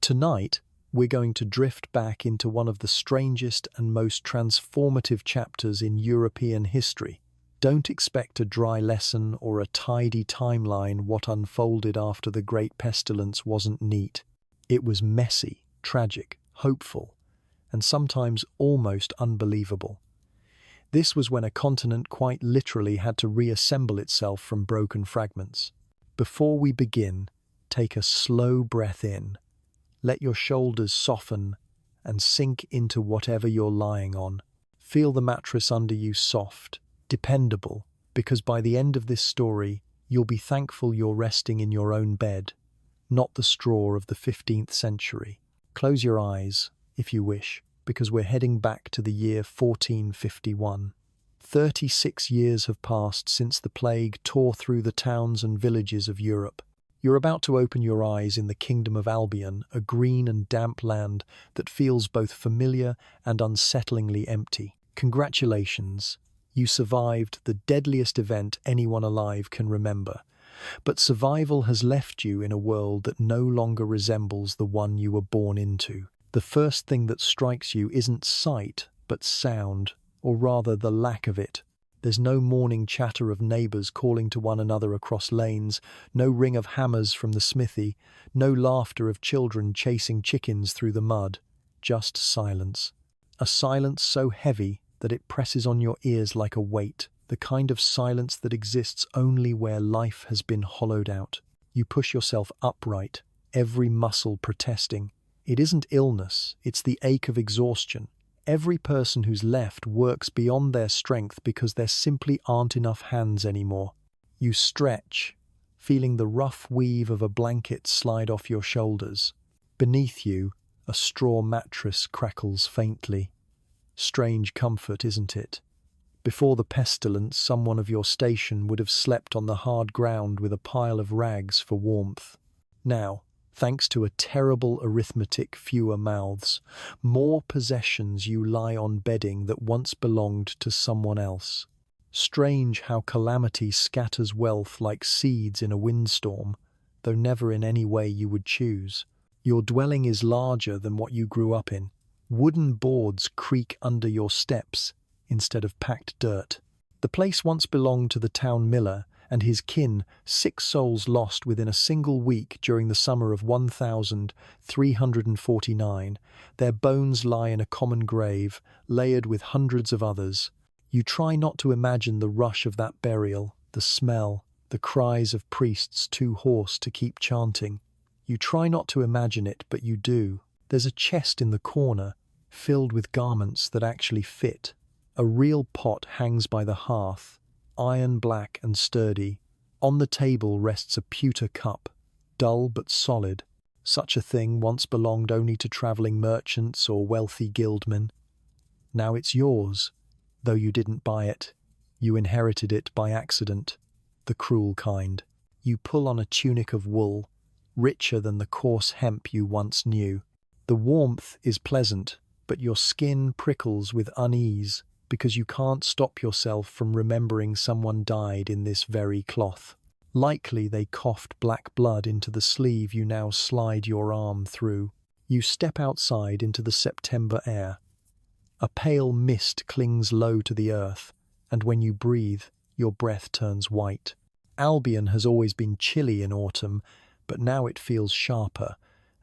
Tonight, we're going to drift back into one of the strangest and most transformative chapters in European history. Don't expect a dry lesson or a tidy timeline. What unfolded after the Great Pestilence wasn't neat. It was messy, tragic, hopeful, and sometimes almost unbelievable. This was when a continent quite literally had to reassemble itself from broken fragments. Before we begin, take a slow breath in. Let your shoulders soften and sink into whatever you're lying on. Feel the mattress under you soft, dependable, because by the end of this story, you'll be thankful you're resting in your own bed, not the straw of the 15th century. Close your eyes, if you wish, because we're heading back to the year 1451. 36 years have passed since the plague tore through the towns and villages of Europe. You're about to open your eyes in the kingdom of Albion, a green and damp land that feels both familiar and unsettlingly empty. Congratulations, you survived the deadliest event anyone alive can remember. But survival has left you in a world that no longer resembles the one you were born into. The first thing that strikes you isn't sight, but sound, or rather the lack of it. There's no morning chatter of neighbours calling to one another across lanes, no ring of hammers from the smithy, no laughter of children chasing chickens through the mud. Just silence. A silence so heavy that it presses on your ears like a weight, the kind of silence that exists only where life has been hollowed out. You push yourself upright, every muscle protesting. It isn't illness, it's the ache of exhaustion. Every person who's left works beyond their strength because there simply aren't enough hands anymore. You stretch, feeling the rough weave of a blanket slide off your shoulders. Beneath you, a straw mattress crackles faintly. Strange comfort, isn't it? Before the pestilence, someone of your station would have slept on the hard ground with a pile of rags for warmth. Now, thanks to a terrible arithmetic, fewer mouths, more possessions, you lie on bedding that once belonged to someone else. Strange how calamity scatters wealth like seeds in a windstorm, though never in any way you would choose. Your dwelling is larger than what you grew up in. Wooden boards creak under your steps instead of packed dirt. The place once belonged to the town miller and his kin, 6 souls lost within a single week during the summer of 1349. Their bones lie in a common grave, layered with hundreds of others. You try not to imagine the rush of that burial, the smell, the cries of priests too hoarse to keep chanting. You try not to imagine it, but you do. There's a chest in the corner, filled with garments that actually fit. A real pot hangs by the hearth, iron black and sturdy. On the table rests a pewter cup, dull but solid. Such a thing once belonged only to travelling merchants or wealthy guildmen. Now it's yours, though you didn't buy it. You inherited it by accident, the cruel kind. You pull on a tunic of wool, richer than the coarse hemp you once knew. The warmth is pleasant, but your skin prickles with unease, because you can't stop yourself from remembering someone died in this very cloth. Likely they coughed black blood into the sleeve you now slide your arm through. You step outside into the September air. A pale mist clings low to the earth, and when you breathe, your breath turns white. Albion has always been chilly in autumn, but now it feels sharper,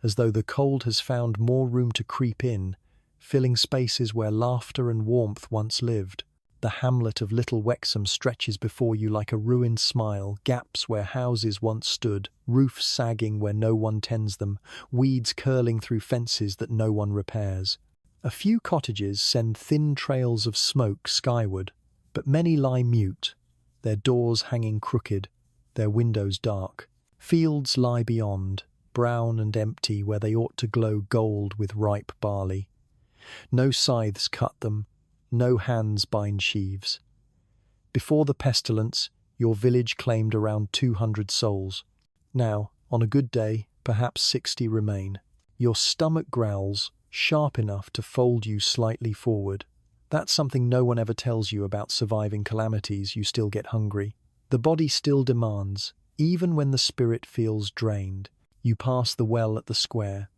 as though the cold has found more room to creep in, filling spaces where laughter and warmth once lived. The hamlet of Little Wexham stretches before you like a ruined smile, gaps where houses once stood, roofs sagging where no one tends them, weeds curling through fences that no one repairs. A few cottages send thin trails of smoke skyward, but many lie mute, their doors hanging crooked, their windows dark. Fields lie beyond, brown and empty where they ought to glow gold with ripe barley. No scythes cut them, no hands bind sheaves. Before the pestilence, your village claimed around 200 souls. Now, on a good day, perhaps 60 remain. Your stomach growls, sharp enough to fold you slightly forward. That's something no one ever tells you about surviving calamities. You still get hungry. The body still demands, even when the spirit feels drained. You pass the well at the square.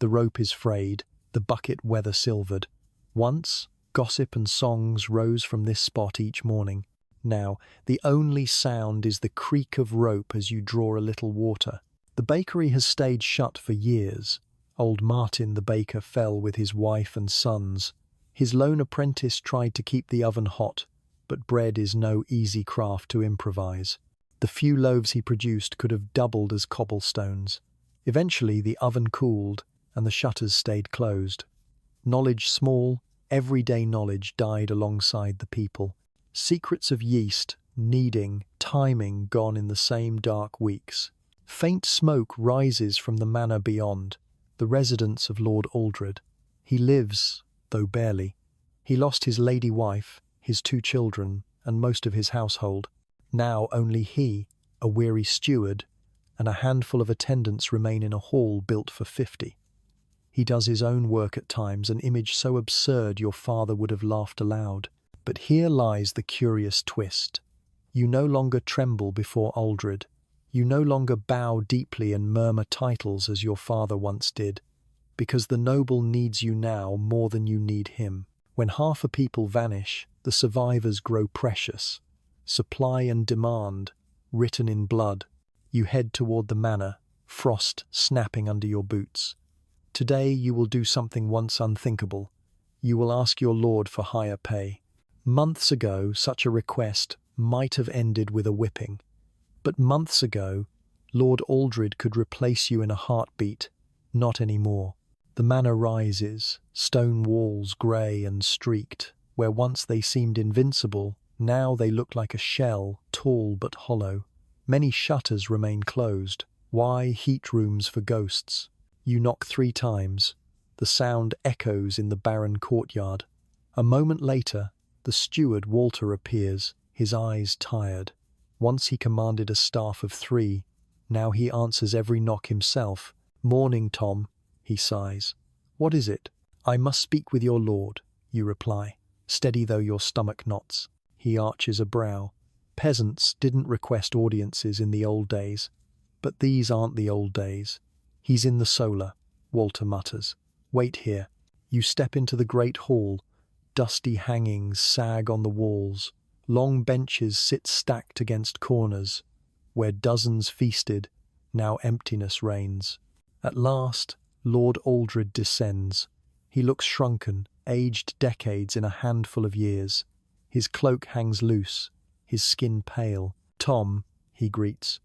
The rope is frayed, the bucket weather-silvered. Once, gossip and songs rose from this spot each morning. Now, the only sound is the creak of rope as you draw a little water. The bakery has stayed shut for years. Old Martin the baker fell with his wife and sons. His lone apprentice tried to keep the oven hot, but bread is no easy craft to improvise. The few loaves he produced could have doubled as cobblestones. Eventually the oven cooled, and the shutters stayed closed. Knowledge small, everyday knowledge died alongside the people. Secrets of yeast, kneading, timing gone in the same dark weeks. Faint smoke rises from the manor beyond, the residence of Lord Aldred. He lives, though barely. He lost his lady wife, his 2 children, and most of his household. Now only he, a weary steward, and a handful of attendants remain in a hall built for 50. He does his own work at times, an image so absurd your father would have laughed aloud. But here lies the curious twist. You no longer tremble before Aldred. You no longer bow deeply and murmur titles as your father once did, because the noble needs you now more than you need him. When half a people vanish, the survivors grow precious. Supply and demand, written in blood. You head toward the manor, frost snapping under your boots. Today you will do something once unthinkable. You will ask your lord for higher pay. Months ago, such a request might have ended with a whipping. But months ago, Lord Aldred could replace you in a heartbeat. Not anymore. The manor rises, stone walls grey and streaked. Where once they seemed invincible, now they look like a shell, tall but hollow. Many shutters remain closed. Why heat rooms for ghosts? You knock 3 times. The sound echoes in the barren courtyard. A moment later, the steward Walter appears, his eyes tired. Once he commanded a staff of 3. Now he answers every knock himself. "Morning, Tom," he sighs. "What is it?" "I must speak with your lord," you reply, steady though your stomach knots. He arches a brow. Peasants didn't request audiences in the old days. But these aren't the old days. "He's in the solar," Walter mutters. "Wait here." You step into the great hall. Dusty hangings sag on the walls. Long benches sit stacked against corners. Where dozens feasted, now emptiness reigns. At last, Lord Aldred descends. He looks shrunken, aged decades in a handful of years. His cloak hangs loose, his skin pale. "Tom," he greets.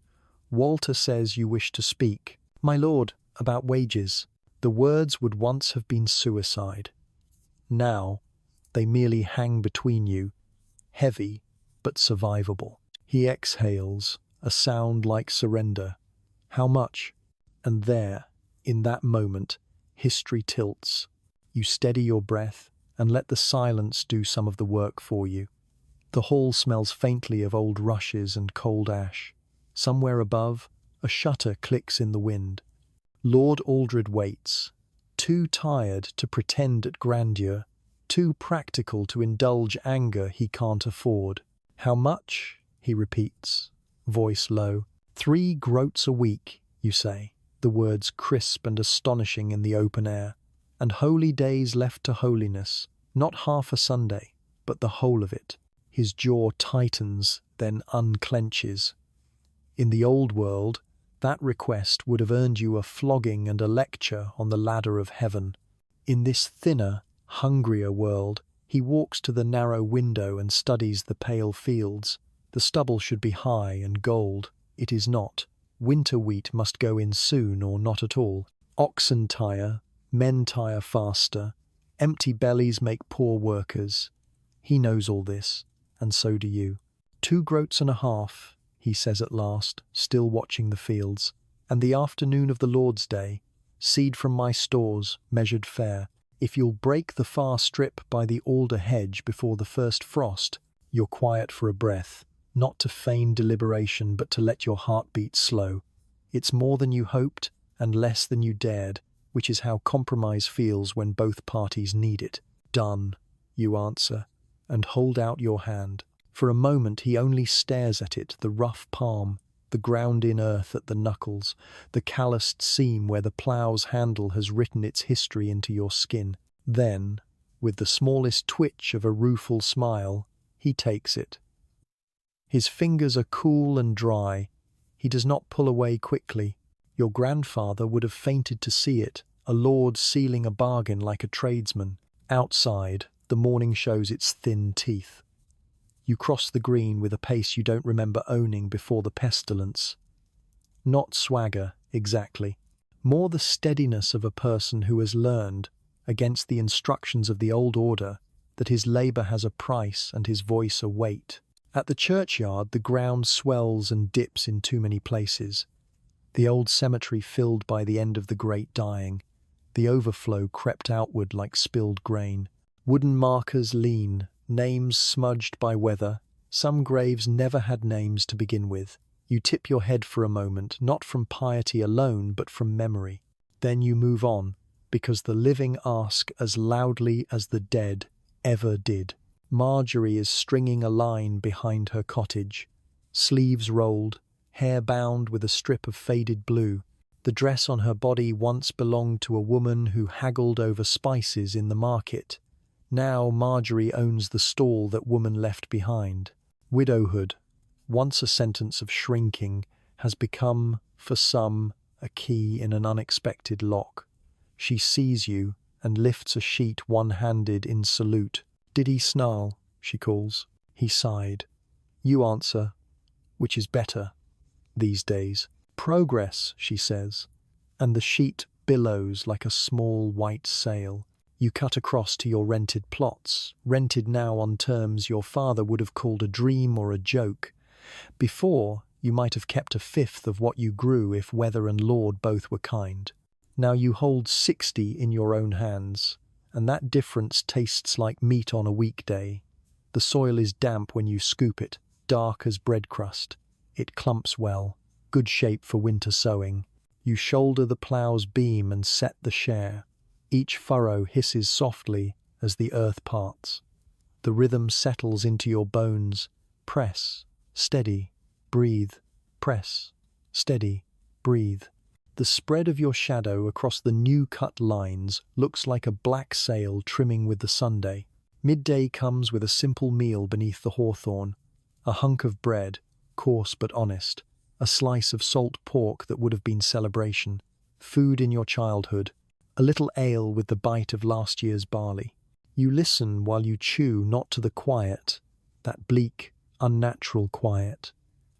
"Walter says you wish to speak." "My lord, about wages." The words would once have been suicide. Now, they merely hang between you, heavy but survivable. He exhales, a sound like surrender. "How much?" And there, in that moment, history tilts. You steady your breath and let the silence do some of the work for you. The hall smells faintly of old rushes and cold ash. Somewhere above, a shutter clicks in the wind. Lord Aldred waits, too tired to pretend at grandeur, too practical to indulge anger he can't afford. "How much?" he repeats, voice low. 3 groats a week, you say, the words crisp and astonishing in the open air. "And holy days left to holiness, not half a Sunday, but the whole of it." His jaw tightens, then unclenches. In the old world, that request would have earned you a flogging and a lecture on the ladder of heaven. In this thinner, hungrier world, he walks to the narrow window and studies the pale fields. The stubble should be high and gold. It is not. Winter wheat must go in soon or not at all. Oxen tire, men tire faster. Empty bellies make poor workers. He knows all this, and so do you. 2 groats and a half, he says at last, still watching the fields. "And the afternoon of the Lord's Day, seed from my stores, measured fair. If you'll break the far strip by the alder hedge before the first frost, you're quiet for a breath, not to feign deliberation but to let your heart beat slow. It's more than you hoped and less than you dared, which is how compromise feels when both parties need it." "Done," you answer, and hold out your hand. For a moment he only stares at it, the rough palm. the ground in earth at the knuckles, the calloused seam where the plough's handle has written its history into your skin. Then, with the smallest twitch of a rueful smile, he takes it. His fingers are cool and dry. He does not pull away quickly. Your grandfather would have fainted to see it, a lord sealing a bargain like a tradesman. Outside, the morning shows its thin teeth. You cross the green with a pace you don't remember owning before the pestilence. Not swagger, exactly. More the steadiness of a person who has learned, against the instructions of the old order, that his labour has a price and his voice a weight. At the churchyard, the ground swells and dips in too many places. The old cemetery filled by the end of the great dying. The overflow crept outward like spilled grain. Wooden markers lean, names smudged by weather. Some graves never had names to begin with. You tip your head for a moment, not from piety alone, but from memory. Then you move on, because the living ask as loudly as the dead ever did. Marjorie is stringing a line behind her cottage. Sleeves rolled, hair bound with a strip of faded blue. The dress on her body once belonged to a woman who haggled over spices in the market. Now Marjorie owns the stall that woman left behind. Widowhood, once a sentence of shrinking, has become, for some, a key in an unexpected lock. She sees you and lifts a sheet one-handed in salute. "Did he snarl?" she calls. He sighed. You answer, which is better these days. "Progress," she says, and the sheet billows like a small white sail. You cut across to your rented plots, rented now on terms your father would have called a dream or a joke. Before, you might have kept a fifth of what you grew if weather and Lord both were kind. Now you hold 60 in your own hands, and that difference tastes like meat on a weekday. The soil is damp when you scoop it, dark as bread crust. It clumps well, good shape for winter sowing. You shoulder the plough's beam and set the share. Each furrow hisses softly as the earth parts. The rhythm settles into your bones. Press, steady, breathe. Press, steady, breathe. The spread of your shadow across the new cut lines looks like a black sail trimming with the Sunday. Midday comes with a simple meal beneath the hawthorn. A hunk of bread, coarse but honest. A slice of salt pork that would have been celebration. Food in your childhood. A little ale with the bite of last year's barley. You listen while you chew, not to the quiet, that bleak, unnatural quiet,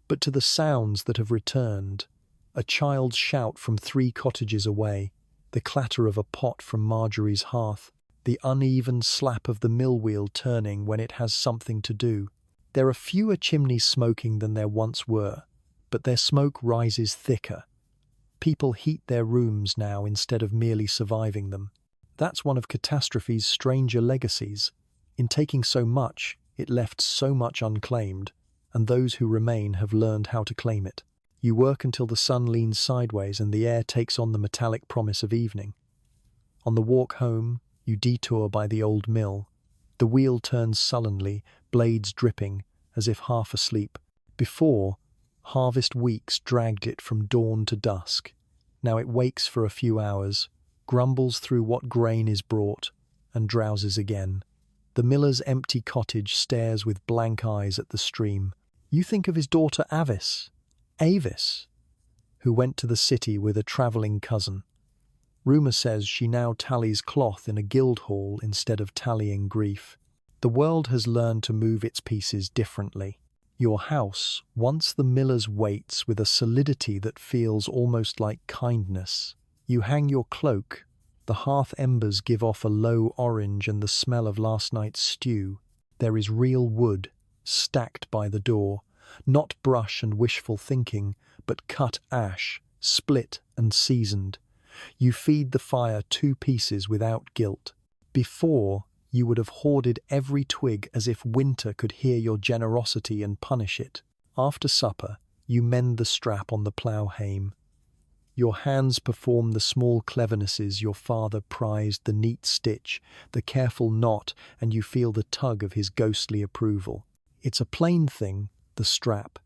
but to the sounds that have returned. A child's shout from 3 cottages away, the clatter of a pot from Marjorie's hearth, the uneven slap of the mill wheel turning when it has something to do. There are fewer chimneys smoking than there once were, but their smoke rises thicker. People heat their rooms now instead of merely surviving them. That's one of catastrophe's stranger legacies. In taking so much, it left so much unclaimed, and those who remain have learned how to claim it. You work until the sun leans sideways and the air takes on the metallic promise of evening. On the walk home, you detour by the old mill. The wheel turns sullenly, blades dripping, as if half asleep. Before, harvest weeks dragged it from dawn to dusk. Now it wakes for a few hours, grumbles through what grain is brought, and drowses again. The miller's empty cottage stares with blank eyes at the stream. You think of his daughter Avis, who went to the city with a travelling cousin. Rumour says she now tallies cloth in a guild hall instead of tallying grief. The world has learned to move its pieces differently. Your house, once the miller's, waits with a solidity that feels almost like kindness. You hang your cloak. The hearth embers give off a low orange and the smell of last night's stew. There is real wood, stacked by the door. Not brush and wishful thinking, but cut ash, split and seasoned. You feed the fire 2 pieces without guilt. Before, you would have hoarded every twig as if winter could hear your generosity and punish it. After supper, you mend the strap on the plough hame. Your hands perform the small clevernesses your father prized, the neat stitch, the careful knot, and you feel the tug of his ghostly approval. It's a plain thing, the strap,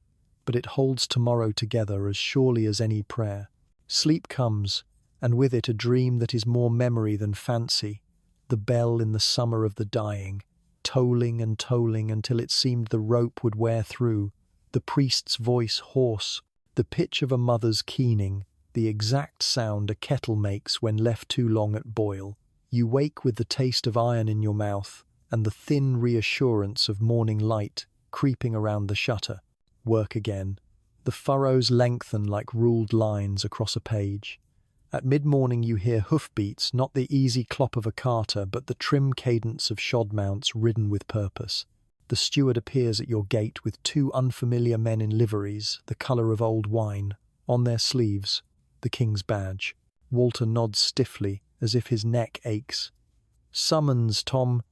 but it holds tomorrow together as surely as any prayer. Sleep comes, and with it a dream that is more memory than fancy, the bell in the summer of the dying, tolling and tolling until it seemed the rope would wear through, the priest's voice hoarse, the pitch of a mother's keening, the exact sound a kettle makes when left too long at boil. You wake with the taste of iron in your mouth and the thin reassurance of morning light creeping around the shutter. Work again. The furrows lengthen like ruled lines across a page. At mid-morning you hear hoofbeats, not the easy clop of a carter, but the trim cadence of shod mounts ridden with purpose. The steward appears at your gate with two unfamiliar men in liveries, the colour of old wine, on their sleeves, the king's badge. Walter nods stiffly, as if his neck aches. "Summons, Tom.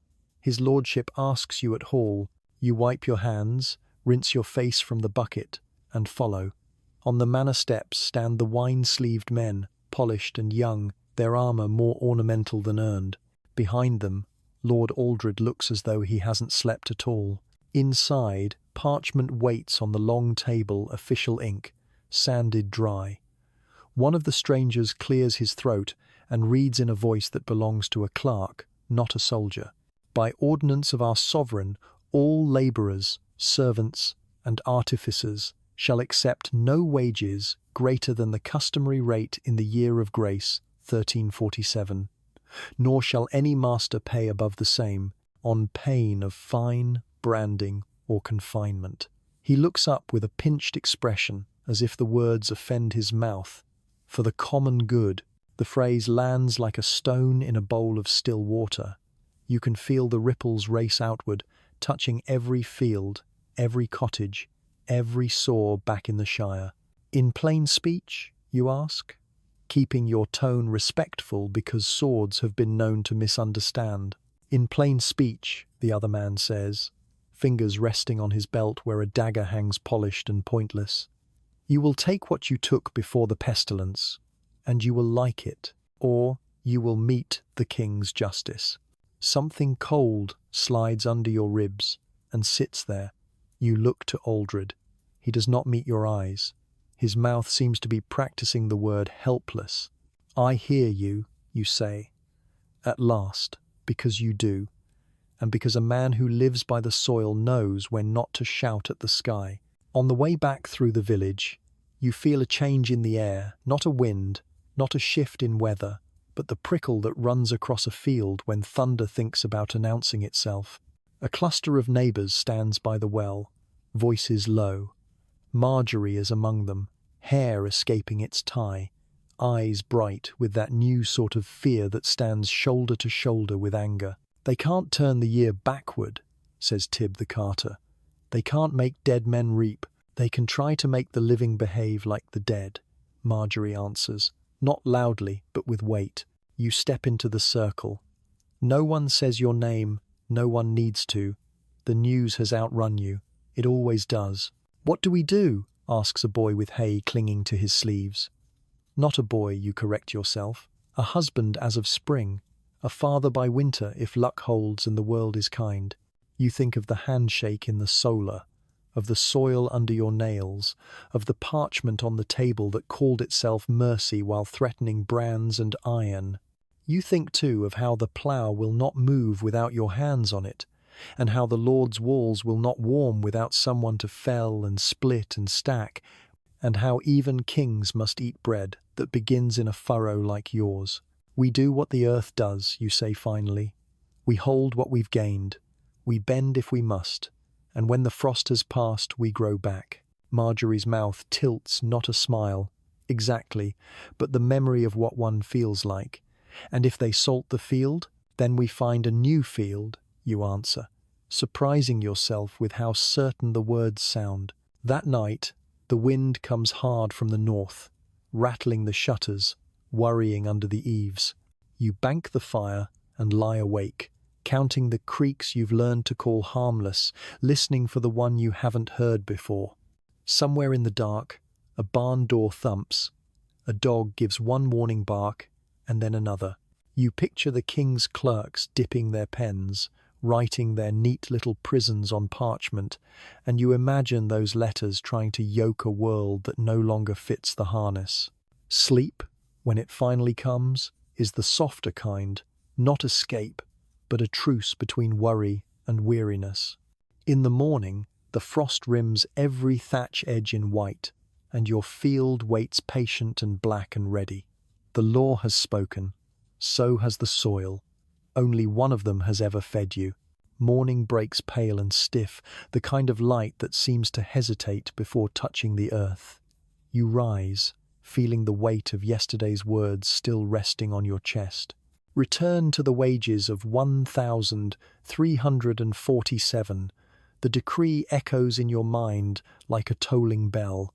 His lordship asks you at hall." You wipe your hands, rinse your face from the bucket, and follow. On the manor steps stand the wine-sleeved men, polished and young, their armour more ornamental than earned. Behind them, Lord Aldred looks as though he hasn't slept at all. Inside, parchment waits on the long table, official ink, sanded dry. One of the strangers clears his throat and reads in a voice that belongs to a clerk, not a soldier. "By ordinance of our sovereign, all labourers, servants, and artificers shall accept no wages greater than the customary rate in the year of grace, 1347, nor shall any master pay above the same, on pain of fine, branding, or confinement." He looks up with a pinched expression, as if the words offend his mouth. "For the common good." The phrase lands like a stone in a bowl of still water. You can feel the ripples race outward, touching every field, every cottage, every saw back in the shire. "In plain speech?" you ask, keeping your tone respectful because swords have been known to misunderstand. "In plain speech," the other man says, fingers resting on his belt where a dagger hangs polished and pointless. "You will take what you took before the pestilence, and you will like it, or you will meet the king's justice." Something cold slides under your ribs and sits there. You look to Aldred. He does not meet your eyes. His mouth seems to be practicing the word helpless. "I hear you," you say. At last, because you do, and because a man who lives by the soil knows when not to shout at the sky. On the way back through the village, you feel a change in the air, not a wind, not a shift in weather, but the prickle that runs across a field when thunder thinks about announcing itself. A cluster of neighbours stands by the well, voices low. Marjorie is among them, hair escaping its tie, eyes bright with that new sort of fear that stands shoulder to shoulder with anger. "They can't turn the year backward," says Tib the carter. "They can't make dead men reap. They can try to make the living behave like the dead," Marjorie answers. Not loudly, but with weight. You step into the circle. No one says your name, no one needs to. The news has outrun you. It always does. "What do we do?" asks a boy with hay clinging to his sleeves. Not a boy, you correct yourself. A husband as of spring. A father by winter if luck holds and the world is kind. You think of the handshake in the solar, of the soil under your nails, of the parchment on the table that called itself mercy while threatening brands and iron. You think, too, of how the plough will not move without your hands on it, and how the Lord's walls will not warm without someone to fell and split and stack, and how even kings must eat bread that begins in a furrow like yours. "We do what the earth does," you say finally. "We hold what we've gained. We bend if we must. And when the frost has passed, we grow back." Marjorie's mouth tilts, not a smile. "Exactly, but the memory of what one feels like. And if they salt the field, then we find a new field," you answer, surprising yourself with how certain the words sound. That night, the wind comes hard from the north, rattling the shutters, worrying under the eaves. You bank the fire and lie awake, counting the creaks you've learned to call harmless, listening for the one you haven't heard before. Somewhere in the dark, a barn door thumps. A dog gives one warning bark, and then another. You picture the king's clerks dipping their pens, writing their neat little prisons on parchment, and you imagine those letters trying to yoke a world that no longer fits the harness. Sleep, when it finally comes, is the softer kind, not escape, but a truce between worry and weariness. In the morning, the frost rims every thatch edge in white, and your field waits patient and black and ready. The law has spoken, so has the soil. Only one of them has ever fed you. Morning breaks pale and stiff, the kind of light that seems to hesitate before touching the earth. You rise, feeling the weight of yesterday's words still resting on your chest. Return to the wages of 1,347. The decree echoes in your mind like a tolling bell.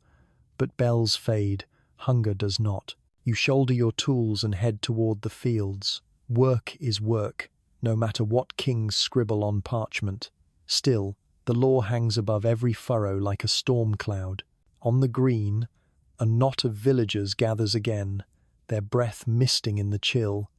But bells fade, hunger does not. You shoulder your tools and head toward the fields. Work is work, no matter what kings scribble on parchment. Still, the law hangs above every furrow like a storm cloud. On the green, a knot of villagers gathers again, their breath misting in the chill.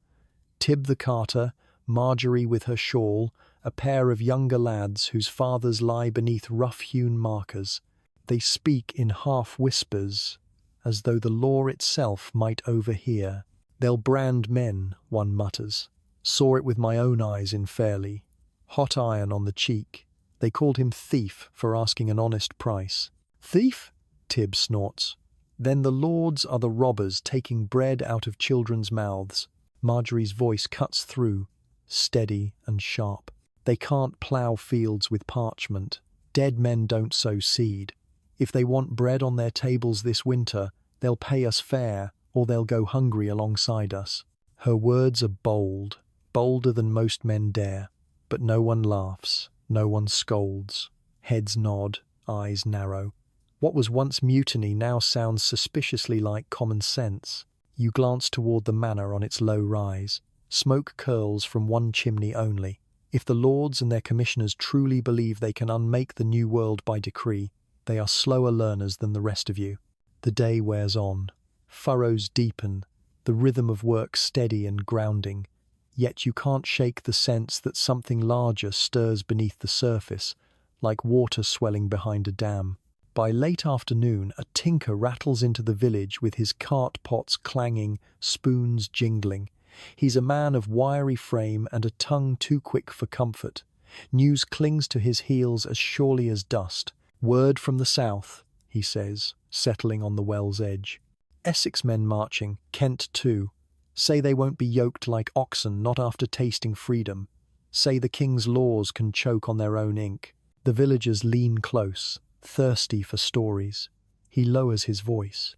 Tib the carter, Marjorie with her shawl, a pair of younger lads whose fathers lie beneath rough-hewn markers. They speak in half-whispers, as though the law itself might overhear. "They'll brand men," one mutters. "Saw it with my own eyes in Fairley. Hot iron on the cheek. They called him thief for asking an honest price." "Thief?" Tib snorts. "Then the lords are the robbers taking bread out of children's mouths." Marjorie's voice cuts through, steady and sharp. "They can't plough fields with parchment. Dead men don't sow seed. If they want bread on their tables this winter, they'll pay us fair, or they'll go hungry alongside us." Her words are bold, bolder than most men dare, but no one laughs, no one scolds. Heads nod, eyes narrow. What was once mutiny now sounds suspiciously like common sense. You glance toward the manor on its low rise. Smoke curls from one chimney only. If the lords and their commissioners truly believe they can unmake the new world by decree, they are slower learners than the rest of you. The day wears on. Furrows deepen, the rhythm of work steady and grounding. Yet you can't shake the sense that something larger stirs beneath the surface, like water swelling behind a dam. By late afternoon, a tinker rattles into the village with his cart pots clanging, spoons jingling. He's a man of wiry frame and a tongue too quick for comfort. News clings to his heels as surely as dust. "Word from the south," he says, settling on the well's edge. "Essex men marching, Kent too. Say they won't be yoked like oxen, not after tasting freedom. Say the king's laws can choke on their own ink." The villagers lean close, thirsty for stories. He lowers his voice.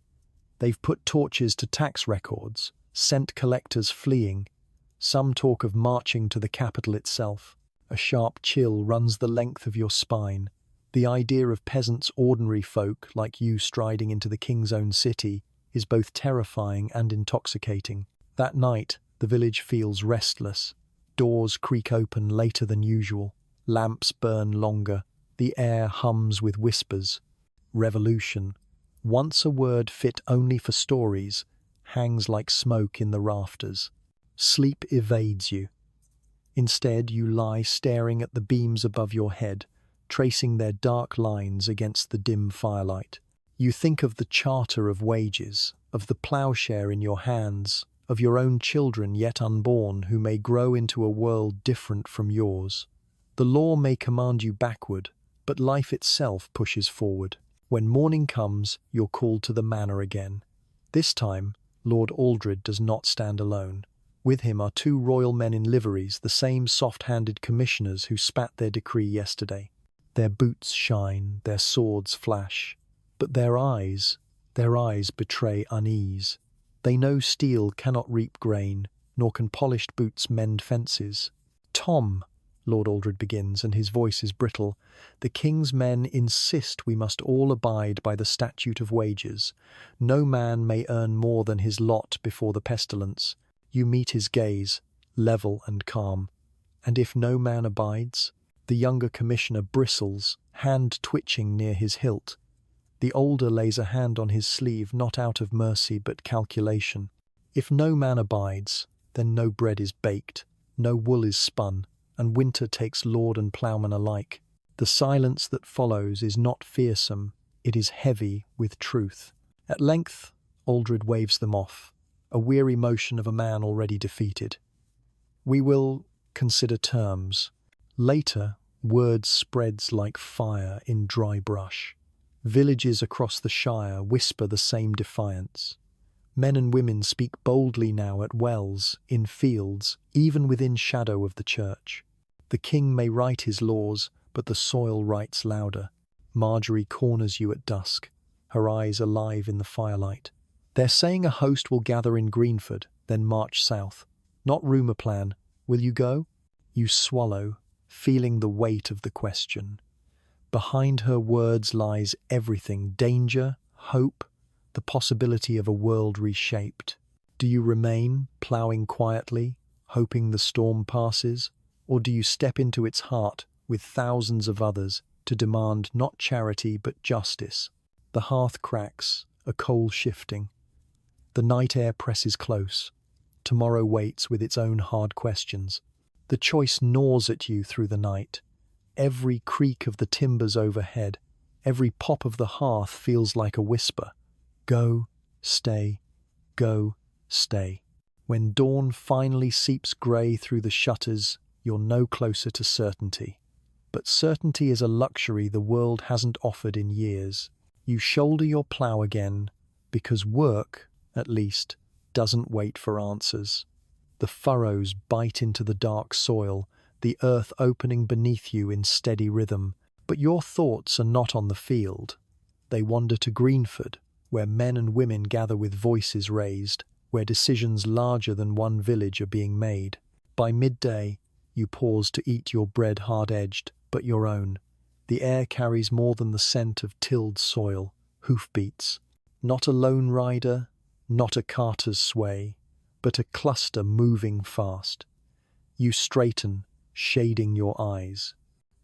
"They've put torches to tax records, sent collectors fleeing. Some talk of marching to the capital itself." A sharp chill runs the length of your spine. The idea of peasants, ordinary folk like you striding into the king's own city, is both terrifying and intoxicating. That night, the village feels restless. Doors creak open later than usual. Lamps burn longer. The air hums with whispers. Revolution, once a word fit only for stories, hangs like smoke in the rafters. Sleep evades you. Instead, you lie staring at the beams above your head, tracing their dark lines against the dim firelight. You think of the charter of wages, of the ploughshare in your hands, of your own children yet unborn who may grow into a world different from yours. The law may command you backward, but life itself pushes forward. When morning comes, you're called to the manor again. This time, Lord Aldred does not stand alone. With him are two royal men in liveries, the same soft-handed commissioners who spat their decree yesterday. Their boots shine, their swords flash, but their eyes betray unease. They know steel cannot reap grain, nor can polished boots mend fences. "Tom," Lord Aldred begins, and his voice is brittle, "the king's men insist we must all abide by the statute of wages. No man may earn more than his lot before the pestilence." You meet his gaze, level and calm. "And if no man abides?" The younger commissioner bristles, hand twitching near his hilt. The older lays a hand on his sleeve, not out of mercy but calculation. "If no man abides, then no bread is baked, no wool is spun, and winter takes lord and ploughman alike. The silence that follows is not fearsome, it is heavy with truth. At length, Aldred waves them off, a weary motion of a man already defeated. We will consider terms. Later, word spreads like fire in dry brush. Villages across the Shire whisper the same defiance. Men and women speak boldly now at wells, in fields, even within shadow of the church. The king may write his laws, but the soil writes louder. Marjorie corners you at dusk, her eyes alive in the firelight. They're saying a host will gather in Greenford, then march south. Not rumour plan. Will you go? You swallow, feeling the weight of the question. Behind her words lies everything: danger, hope, the possibility of a world reshaped. Do you remain, ploughing quietly, hoping the storm passes? Or do you step into its heart with thousands of others to demand not charity but justice? The hearth cracks, a coal shifting. The night air presses close. Tomorrow waits with its own hard questions. The choice gnaws at you through the night. Every creak of the timbers overhead, every pop of the hearth feels like a whisper. Go, stay, go, stay. When dawn finally seeps grey through the shutters, you're no closer to certainty. But certainty is a luxury the world hasn't offered in years. You shoulder your plough again, because work, at least, doesn't wait for answers. The furrows bite into the dark soil, the earth opening beneath you in steady rhythm. But your thoughts are not on the field. They wander to Greenford, where men and women gather with voices raised, where decisions larger than one village are being made. By midday, you pause to eat your bread hard-edged, but your own. The air carries more than the scent of tilled soil, hoofbeats. Not a lone rider, not a carter's sway, but a cluster moving fast. You straighten, shading your eyes.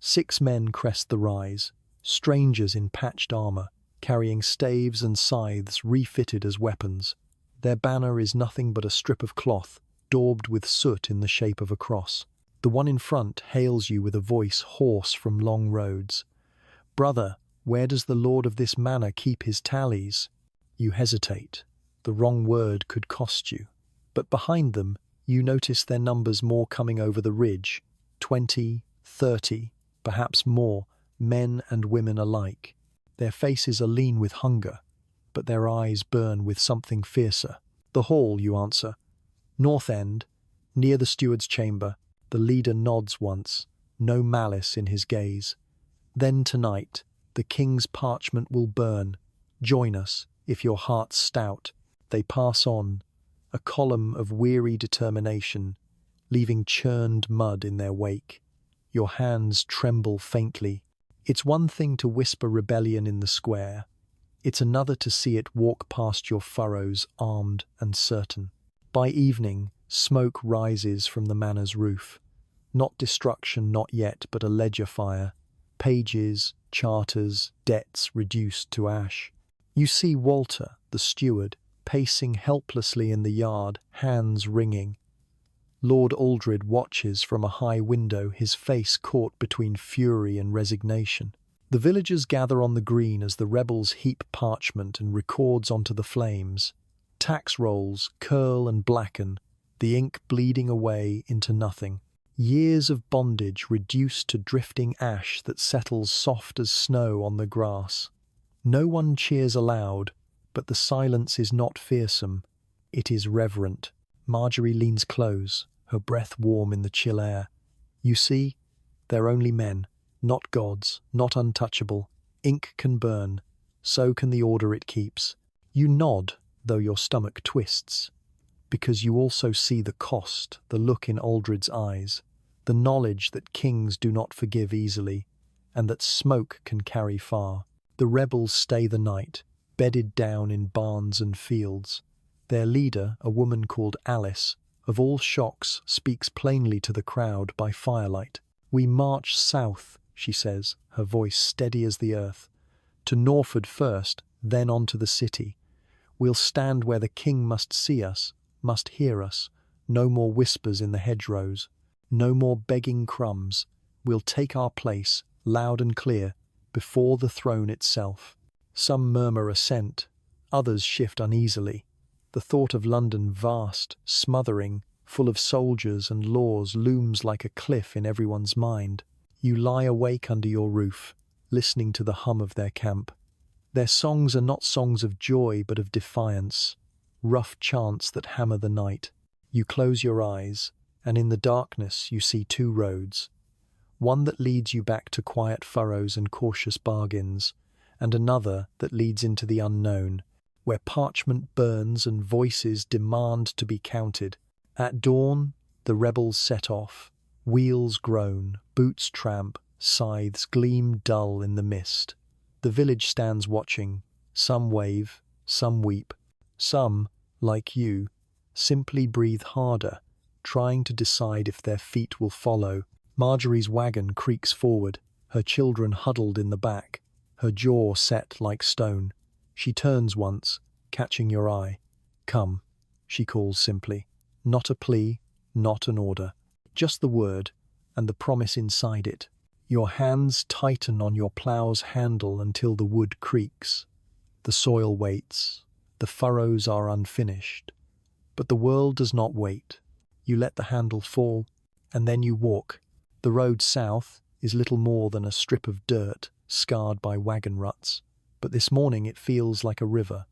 6 men crest the rise, strangers in patched armour, carrying staves and scythes refitted as weapons. Their banner is nothing but a strip of cloth, daubed with soot in the shape of a cross. The one in front hails you with a voice hoarse from long roads. "Brother, where does the lord of this manor keep his tallies?" You hesitate. The wrong word could cost you. But behind them, you notice their numbers more coming over the ridge. 20, 30, perhaps more, men and women alike. Their faces are lean with hunger, but their eyes burn with something fiercer. "The hall," you answer. "North end, near the steward's chamber." The leader nods once, no malice in his gaze. "Then tonight, the king's parchment will burn. Join us, if your heart's stout." They pass on, a column of weary determination, leaving churned mud in their wake. Your hands tremble faintly. It's one thing to whisper rebellion in the square. It's another to see it walk past your furrows, armed and certain. By evening, smoke rises from the manor's roof. Not destruction, not yet, but a ledger fire. Pages, charters, debts reduced to ash. You see Walter, the steward, pacing helplessly in the yard, hands wringing. Lord Aldred watches from a high window, his face caught between fury and resignation. The villagers gather on the green as the rebels heap parchment and records onto the flames. Tax rolls curl and blacken, the ink bleeding away into nothing. Years of bondage reduced to drifting ash that settles soft as snow on the grass. No one cheers aloud, but the silence is not fearsome. It is reverent. Marjorie leans close, her breath warm in the chill air. You see, they're only men, not gods, not untouchable. Ink can burn, so can the order it keeps. You nod, though your stomach twists, because you also see the cost, the look in Aldred's eyes, the knowledge that kings do not forgive easily, and that smoke can carry far. The rebels stay the night, bedded down in barns and fields. Their leader, a woman called Alice, of all shocks, speaks plainly to the crowd by firelight. "We march south," she says, her voice steady as the earth. "To Norford first, then on to the city. We'll stand where the king must see us, must hear us. No more whispers in the hedgerows." No more begging crumbs. We'll take our place, loud and clear, before the throne itself. Some murmur assent, others shift uneasily. The thought of London vast, smothering, full of soldiers and laws looms like a cliff in everyone's mind. You lie awake under your roof, listening to the hum of their camp. Their songs are not songs of joy but of defiance, rough chants that hammer the night. You close your eyes, and in the darkness you see two roads. One that leads you back to quiet furrows and cautious bargains, and another that leads into the unknown, where parchment burns and voices demand to be counted. At dawn, the rebels set off. Wheels groan, boots tramp, scythes gleam dull in the mist. The village stands watching. Some wave, some weep. Some, like you, simply breathe harder, trying to decide if their feet will follow. Marjorie's wagon creaks forward, her children huddled in the back, her jaw set like stone. She turns once, catching your eye. "Come," she calls simply. Not a plea, not an order. Just the word, and the promise inside it. Your hands tighten on your plow's handle until the wood creaks. The soil waits. The furrows are unfinished. But the world does not wait. You let the handle fall, and then you walk. The road south is little more than a strip of dirt, scarred by wagon ruts. But this morning it feels like a river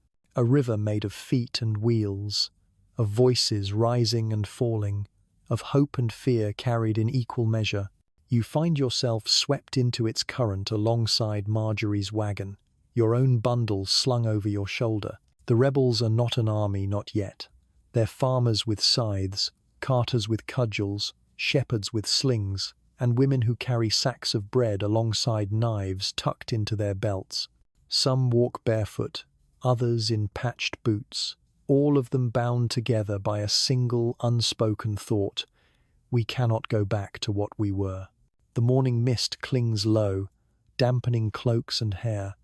made of feet and wheels, of voices rising and falling, of hope and fear carried in equal measure. You find yourself swept into its current alongside Marjorie's wagon, your own bundle slung over your shoulder. The rebels are not an army, not yet. They're farmers with scythes, carters with cudgels, shepherds with slings, and women who carry sacks of bread alongside knives tucked into their belts. Some walk barefoot, others in patched boots, all of them bound together by a single unspoken thought: we cannot go back to what we were. The morning mist clings low, dampening cloaks and hair.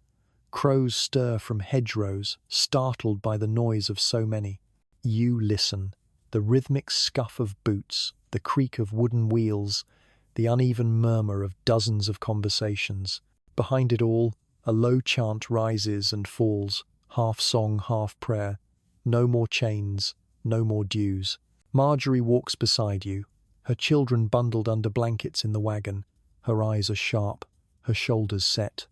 Crows stir from hedgerows, startled by the noise of so many. You listen. The rhythmic scuff of boots, the creak of wooden wheels, the uneven murmur of dozens of conversations. Behind it all, a low chant rises and falls, half song, half prayer. No more chains, no more dues. Marjorie walks beside you, her children bundled under blankets in the wagon. Her eyes are sharp, her shoulders set.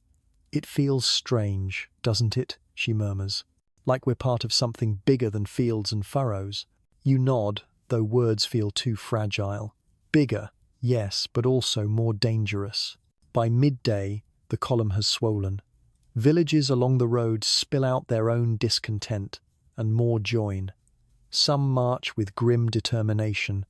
"It feels strange, doesn't it?" she murmurs. "Like we're part of something bigger than fields and furrows." You nod, though words feel too fragile. Bigger, yes, but also more dangerous. By midday, the column has swollen. Villages along the road spill out their own discontent, and more join. Some march with grim determination,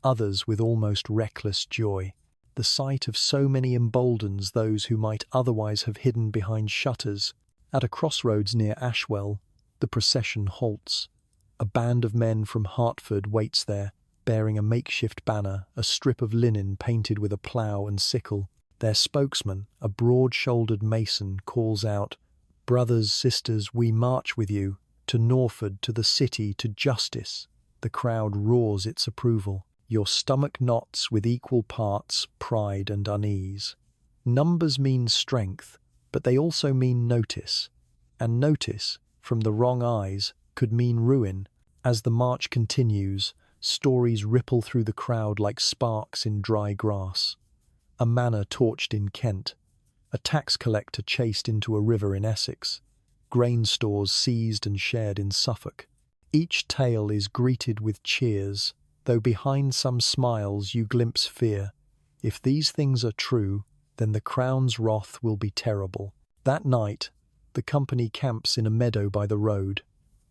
others with almost reckless joy. The sight of so many emboldens those who might otherwise have hidden behind shutters. At a crossroads near Ashwell, the procession halts. A band of men from Hertford waits there, bearing a makeshift banner, a strip of linen painted with a plough and sickle. Their spokesman, a broad-shouldered mason, calls out, "Brothers, sisters, we march with you, to Norford, to the city, to justice." The crowd roars its approval. Your stomach knots with equal parts pride and unease. Numbers mean strength, but they also mean notice. And notice, from the wrong eyes, could mean ruin. As the march continues, stories ripple through the crowd like sparks in dry grass. A manor torched in Kent, a tax collector chased into a river in Essex, grain stores seized and shared in Suffolk. Each tale is greeted with cheers, though behind some smiles you glimpse fear. If these things are true, then the Crown's wrath will be terrible. That night, the company camps in a meadow by the road.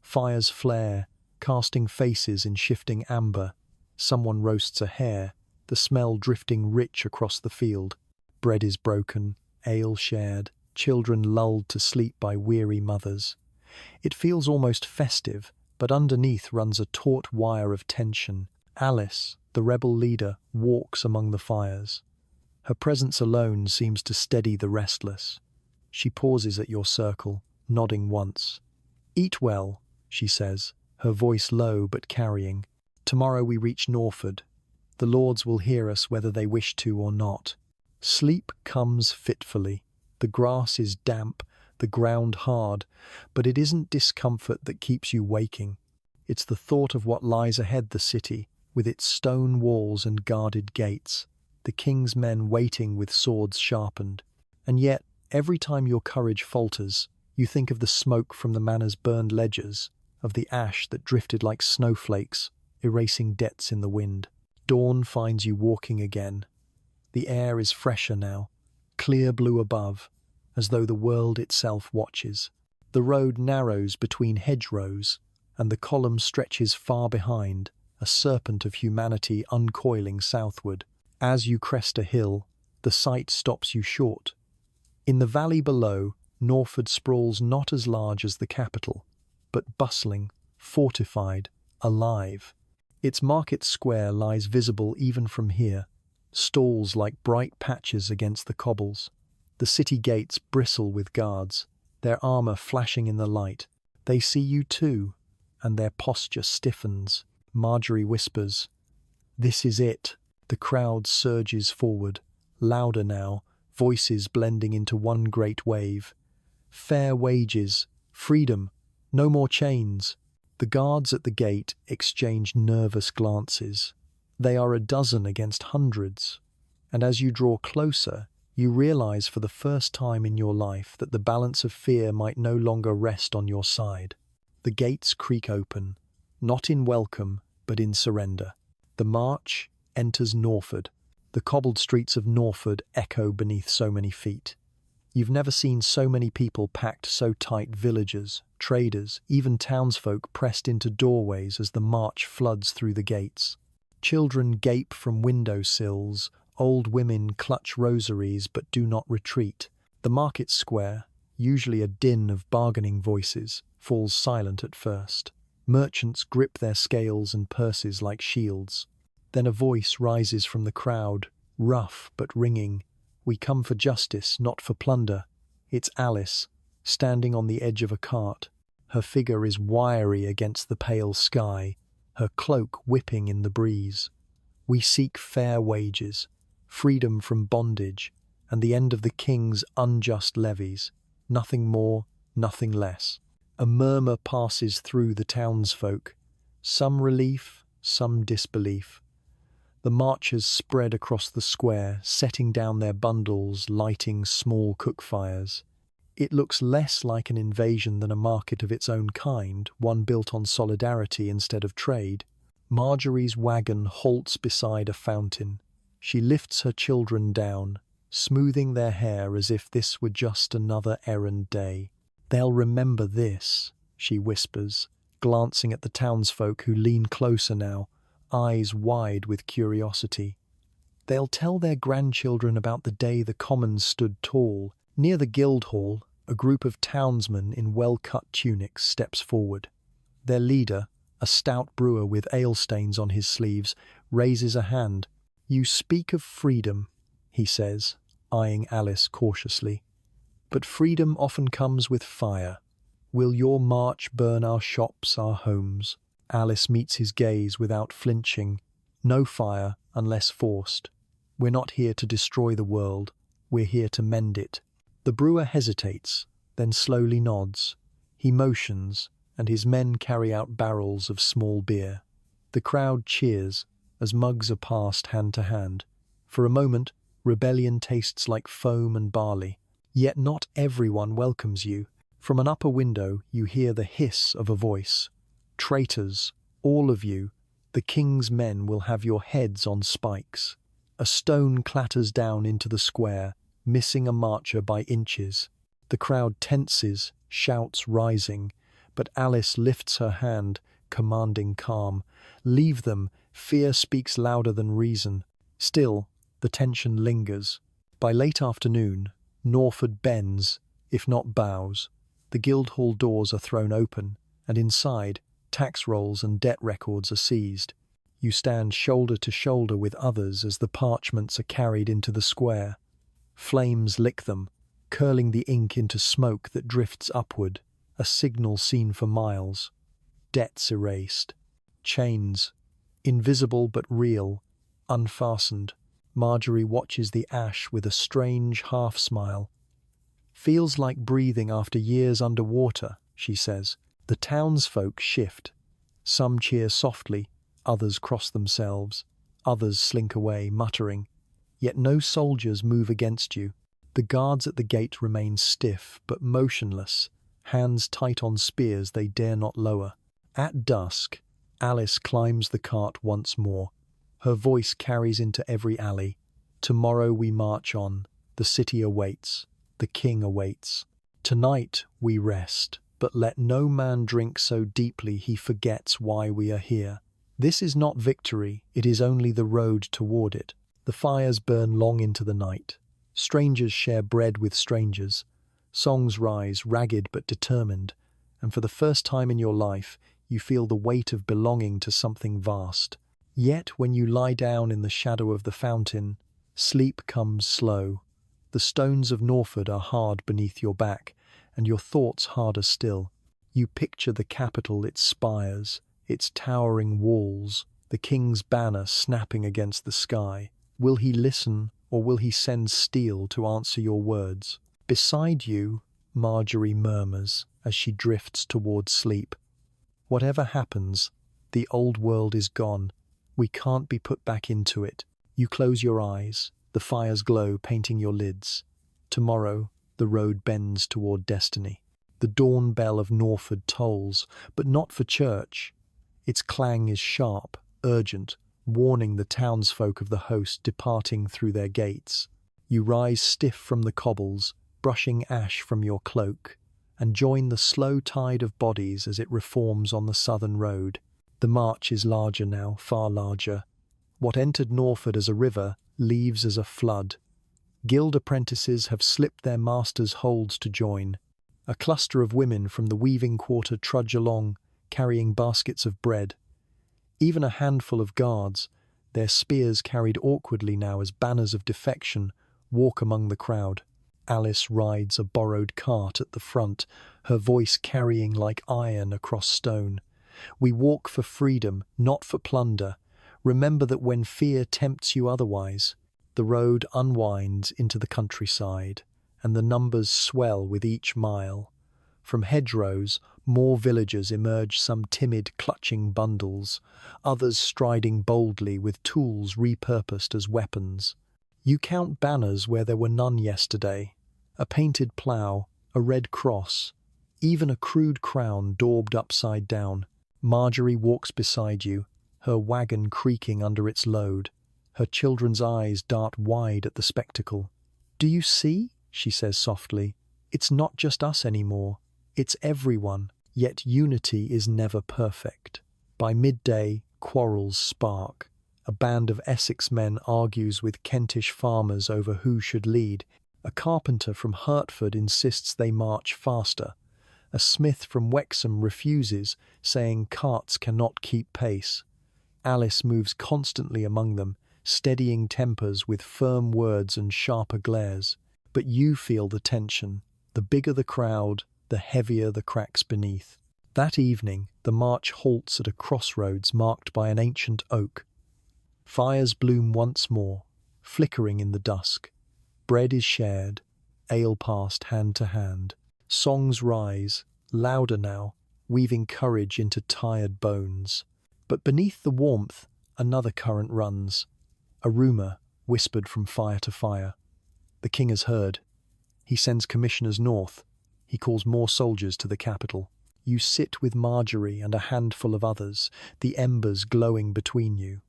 Fires flare, casting faces in shifting amber. Someone roasts a hare, the smell drifting rich across the field. Bread is broken, ale shared, children lulled to sleep by weary mothers. It feels almost festive, but underneath runs a taut wire of tension. Alice, the rebel leader, walks among the fires. Her presence alone seems to steady the restless. She pauses at your circle, nodding once. "Eat well," she says, her voice low but carrying. "Tomorrow we reach Norford. The lords will hear us whether they wish to or not. Sleep comes fitfully. The grass is damp, the ground hard, but it isn't discomfort that keeps you waking. It's the thought of what lies ahead the city, with its stone walls and guarded gates, the king's men waiting with swords sharpened. And yet, every time your courage falters, you think of the smoke from the manor's burned ledgers, of the ash that drifted like snowflakes, erasing debts in the wind. Dawn finds you walking again. The air is fresher now, clear blue above, as though the world itself watches. The road narrows between hedgerows, and the column stretches far behind, a serpent of humanity uncoiling southward. As you crest a hill, the sight stops you short. In the valley below, Norfolk sprawls not as large as the capital, but bustling, fortified, alive. Its market square lies visible even from here, stalls like bright patches against the cobbles. The city gates bristle with guards, their armor flashing in the light. They see you too, and their posture stiffens. Marjorie whispers, "This is it." The crowd surges forward, louder now, voices blending into one great wave. Fair wages, freedom, no more chains. The guards at the gate exchange nervous glances. They are a dozen against hundreds, and as you draw closer, you realize for the first time in your life that the balance of fear might no longer rest on your side. The gates creak open, not in welcome, but in surrender. The march enters Norfolk. The cobbled streets of Norfolk echo beneath so many feet. You've never seen so many people packed so tight, villagers, traders, even townsfolk pressed into doorways as the march floods through the gates. Children gape from window sills, old women clutch rosaries but do not retreat. The market square, usually a din of bargaining voices, falls silent at first. Merchants grip their scales and purses like shields. Then a voice rises from the crowd, rough but ringing. "We come for justice, not for plunder." It's Alice, standing on the edge of a cart. Her figure is wiry against the pale sky, her cloak whipping in the breeze. "We seek fair wages, freedom from bondage, and the end of the king's unjust levies. Nothing more, nothing less." A murmur passes through the townsfolk, some relief, some disbelief. The marchers spread across the square, setting down their bundles, lighting small cook fires. It looks less like an invasion than a market of its own kind, one built on solidarity instead of trade. Marjorie's wagon halts beside a fountain. She lifts her children down, smoothing their hair as if this were just another errand day. "They'll remember this," she whispers, glancing at the townsfolk who lean closer now, eyes wide with curiosity. "They'll tell their grandchildren about the day the commons stood tall." Near the Guildhall, a group of townsmen in well-cut tunics steps forward. Their leader, a stout brewer with ale stains on his sleeves, raises a hand. "You speak of freedom," he says, eyeing Alice cautiously. "But freedom often comes with fire. Will your march burn our shops, our homes?" Alice meets his gaze without flinching. "No fire unless forced. We're not here to destroy the world. We're here to mend it." The brewer hesitates, then slowly nods. He motions, and his men carry out barrels of small beer. The crowd cheers as mugs are passed hand to hand. For a moment, rebellion tastes like foam and barley. Yet not everyone welcomes you. From an upper window, you hear the hiss of a voice. "Traitors, all of you, the king's men will have your heads on spikes." A stone clatters down into the square, missing a marcher by inches. The crowd tenses, shouts rising, but Alice lifts her hand, commanding calm. "Leave them, fear speaks louder than reason." Still, the tension lingers. By late afternoon, Norfolk bends, if not bows. The Guildhall doors are thrown open, and inside, tax rolls and debt records are seized. You stand shoulder to shoulder with others as the parchments are carried into the square. Flames lick them, curling the ink into smoke that drifts upward, a signal seen for miles. Debts erased. Chains, invisible but real, unfastened. Marjorie watches the ash with a strange half-smile. "Feels like breathing after years underwater," she says. The townsfolk shift. Some cheer softly, others cross themselves, others slink away, muttering. Yet no soldiers move against you. The guards at the gate remain stiff but motionless, hands tight on spears they dare not lower. At dusk, Alice climbs the cart once more. Her voice carries into every alley. "Tomorrow we march on. The city awaits. The king awaits. Tonight we rest, but let no man drink so deeply he forgets why we are here. This is not victory, it is only the road toward it." The fires burn long into the night. Strangers share bread with strangers. Songs rise, ragged but determined, and for the first time in your life, you feel the weight of belonging to something vast. Yet, when you lie down in the shadow of the fountain, sleep comes slow. The stones of Norfolk are hard beneath your back, and your thoughts harder still. You picture the capital, its spires, its towering walls, the king's banner snapping against the sky. Will he listen, or will he send steel to answer your words? Beside you, Marjorie murmurs as she drifts towards sleep. "Whatever happens, the old world is gone. We can't be put back into it." You close your eyes, the fires glow, painting your lids. Tomorrow, the road bends toward destiny. The dawn bell of Norfolk tolls, but not for church. Its clang is sharp, urgent, warning the townsfolk of the host departing through their gates. You rise stiff from the cobbles, brushing ash from your cloak, and join the slow tide of bodies as it reforms on the southern road. The march is larger now, far larger. What entered Norfolk as a river leaves as a flood. Guild apprentices have slipped their masters' holds to join. A cluster of women from the weaving quarter trudge along, carrying baskets of bread. Even a handful of guards, their spears carried awkwardly now as banners of defection, walk among the crowd. Alice rides a borrowed cart at the front, her voice carrying like iron across stone. "We walk for freedom, not for plunder. Remember that when fear tempts you otherwise." The road unwinds into the countryside, and the numbers swell with each mile. From hedgerows, more villagers emerge, some timid, clutching bundles, others striding boldly with tools repurposed as weapons. You count banners where there were none yesterday, a painted plough, a red cross, even a crude crown daubed upside down. Marjorie walks beside you, her wagon creaking under its load. Her children's eyes dart wide at the spectacle. "Do you see?" she says softly. "It's not just us anymore. It's everyone, yet unity is never perfect." By midday, quarrels spark. A band of Essex men argues with Kentish farmers over who should lead. A carpenter from Hertford insists they march faster. A smith from Wexham refuses, saying carts cannot keep pace. Alice moves constantly among them, steadying tempers with firm words and sharper glares. But you feel the tension. The bigger the crowd, the heavier the cracks beneath. That evening, the march halts at a crossroads marked by an ancient oak. Fires bloom once more, flickering in the dusk. Bread is shared, ale passed hand to hand. Songs rise, louder now, weaving courage into tired bones. But beneath the warmth, another current runs. A rumour, whispered from fire to fire. The king has heard. He sends commissioners north. He calls more soldiers to the capital. You sit with Marjorie and a handful of others, the embers glowing between you.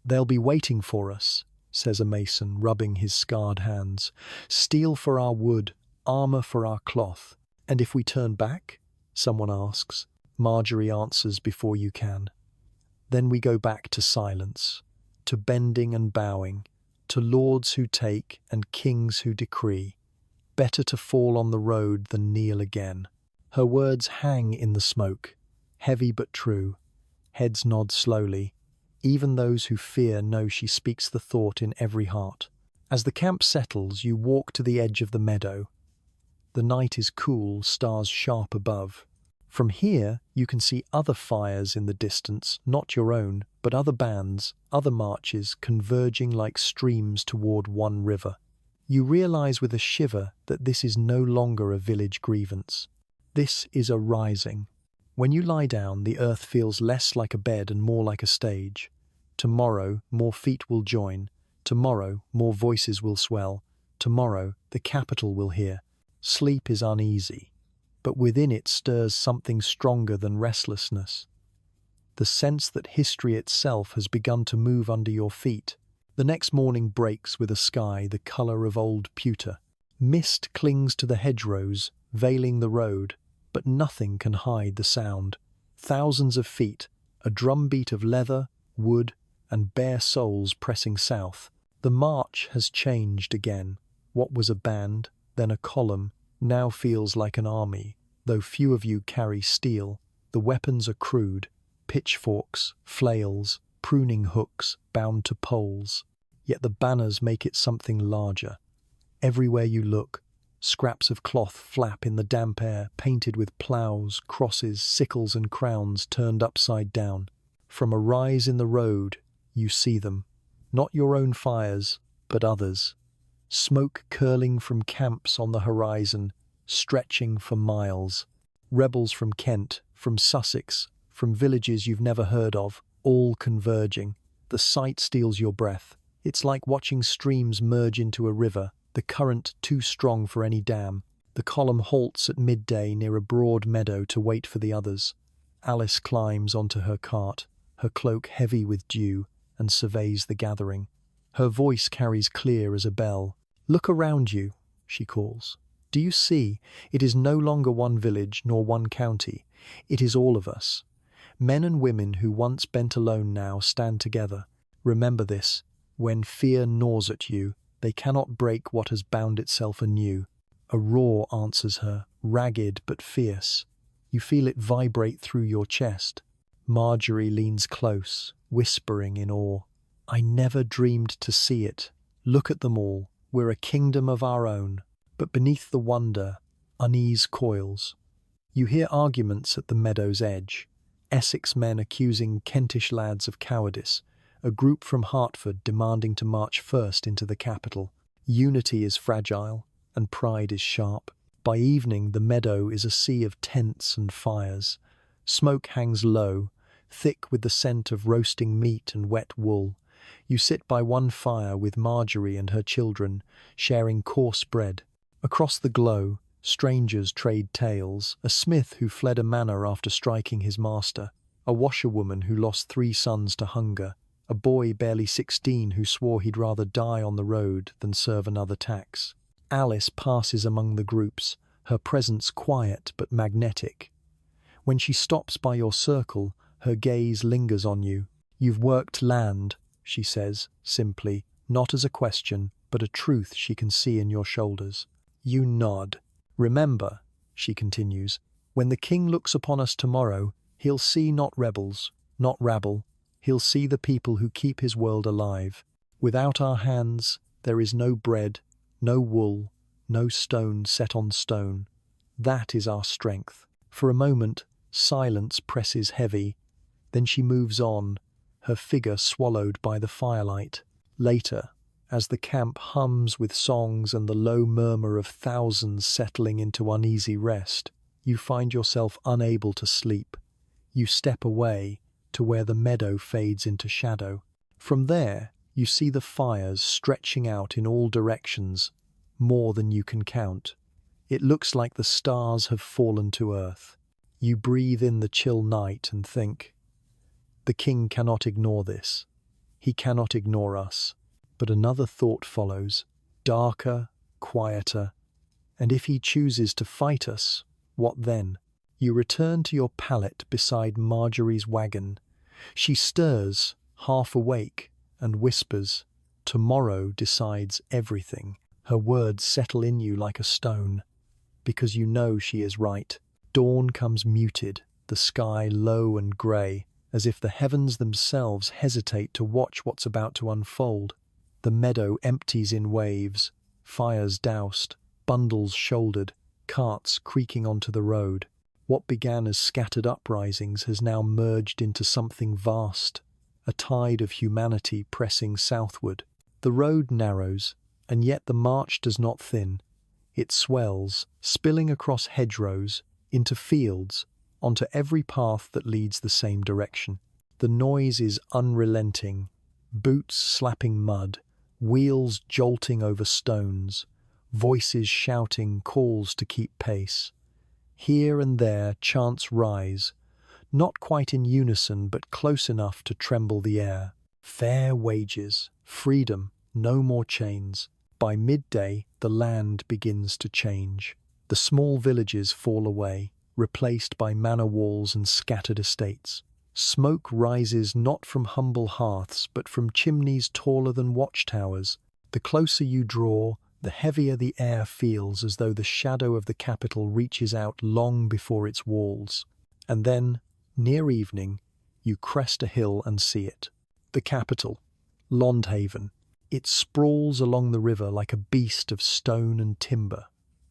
"They'll be waiting for us," says a mason, rubbing his scarred hands. "Steel for our wood, armour for our cloth. And if we turn back?" someone asks. Marjorie answers before you can. Then we go back to silence, to bending and bowing, to lords who take and kings who decree. Better to fall on the road than kneel again. Her words hang in the smoke, heavy but true. Heads nod slowly. Even those who fear know she speaks the thought in every heart. As the camp settles, you walk to the edge of the meadow. The night is cool, stars sharp above. From here, you can see other fires in the distance, not your own, but other bands, other marches converging like streams toward one river. You realize with a shiver that this is no longer a village grievance. This is a rising. When you lie down, the earth feels less like a bed and more like a stage. Tomorrow, more feet will join. Tomorrow, more voices will swell. Tomorrow, the capital will hear. Sleep is uneasy, but within it stirs something stronger than restlessness. The sense that history itself has begun to move under your feet. The next morning breaks with a sky the colour of old pewter. Mist clings to the hedgerows, veiling the road, but nothing can hide the sound. Thousands of feet, a drumbeat of leather, wood, and bare soles pressing south. The march has changed again. What was a band, then a column, now feels like an army. Though few of you carry steel, the weapons are crude, pitchforks, flails, pruning hooks bound to poles. Yet the banners make it something larger. Everywhere you look, scraps of cloth flap in the damp air, painted with ploughs, crosses, sickles and crowns turned upside down. From a rise in the road, you see them. Not your own fires, but others. Smoke curling from camps on the horizon, stretching for miles. Rebels from Kent, from Sussex, from villages you've never heard of, all converging. The sight steals your breath. It's like watching streams merge into a river, the current too strong for any dam. The column halts at midday near a broad meadow to wait for the others. Alice climbs onto her cart, her cloak heavy with dew, and surveys the gathering. Her voice carries clear as a bell. "Look around you," she calls. "Do you see? It is no longer one village nor one county. It is all of us. Men and women who once bent alone now stand together. Remember this. When fear gnaws at you, they cannot break what has bound itself anew." A roar answers her, ragged but fierce. You feel it vibrate through your chest. Marjorie leans close, whispering in awe. "I never dreamed to see it. Look at them all. We're a kingdom of our own." But beneath the wonder, unease coils. You hear arguments at the meadow's edge. Essex men accusing Kentish lads of cowardice. A group from Hertford demanding to march first into the capital. Unity is fragile, and pride is sharp. By evening, the meadow is a sea of tents and fires. Smoke hangs low, thick with the scent of roasting meat and wet wool. You sit by one fire with Marjorie and her children, sharing coarse bread. Across the glow, strangers trade tales. A smith who fled a manor after striking his master. A washerwoman who lost 3 sons to hunger. A boy barely 16 who swore he'd rather die on the road than serve another tax. Alice passes among the groups, her presence quiet but magnetic. When she stops by your circle, her gaze lingers on you. "You've worked land," she says, simply, not as a question, but a truth she can see in your shoulders. You nod. "Remember," she continues, "when the king looks upon us tomorrow, he'll see not rebels, not rabble. He'll see the people who keep his world alive. Without our hands, there is no bread, no wool, no stone set on stone. That is our strength." For a moment, silence presses heavy. Then she moves on, her figure swallowed by the firelight. Later, as the camp hums with songs and the low murmur of thousands settling into uneasy rest, you find yourself unable to sleep. You step away to where the meadow fades into shadow. From there, you see the fires stretching out in all directions, more than you can count. It looks like the stars have fallen to earth. You breathe in the chill night and think, the king cannot ignore this. He cannot ignore us. But another thought follows, darker, quieter. And if he chooses to fight us, what then? You return to your pallet beside Marjorie's wagon. She stirs, half awake, and whispers, "Tomorrow decides everything." Her words settle in you like a stone, because you know she is right. Dawn comes muted, the sky low and grey, as if the heavens themselves hesitate to watch what's about to unfold. The meadow empties in waves, fires doused, bundles shouldered, carts creaking onto the road. What began as scattered uprisings has now merged into something vast, a tide of humanity pressing southward. The road narrows, and yet the march does not thin. It swells, spilling across hedgerows, into fields, onto every path that leads the same direction. The noise is unrelenting, boots slapping mud, wheels jolting over stones, voices shouting calls to keep pace. Here and there chants rise, not quite in unison but close enough to tremble the air. Fair wages, freedom, no more chains. By midday, the land begins to change. The small villages fall away, replaced by manor walls and scattered estates. Smoke rises not from humble hearths but from chimneys taller than watchtowers. The closer you draw, the heavier the air feels, as though the shadow of the capital reaches out long before its walls. And then, near evening, you crest a hill and see it. The capital, Londhaven. It sprawls along the river like a beast of stone and timber.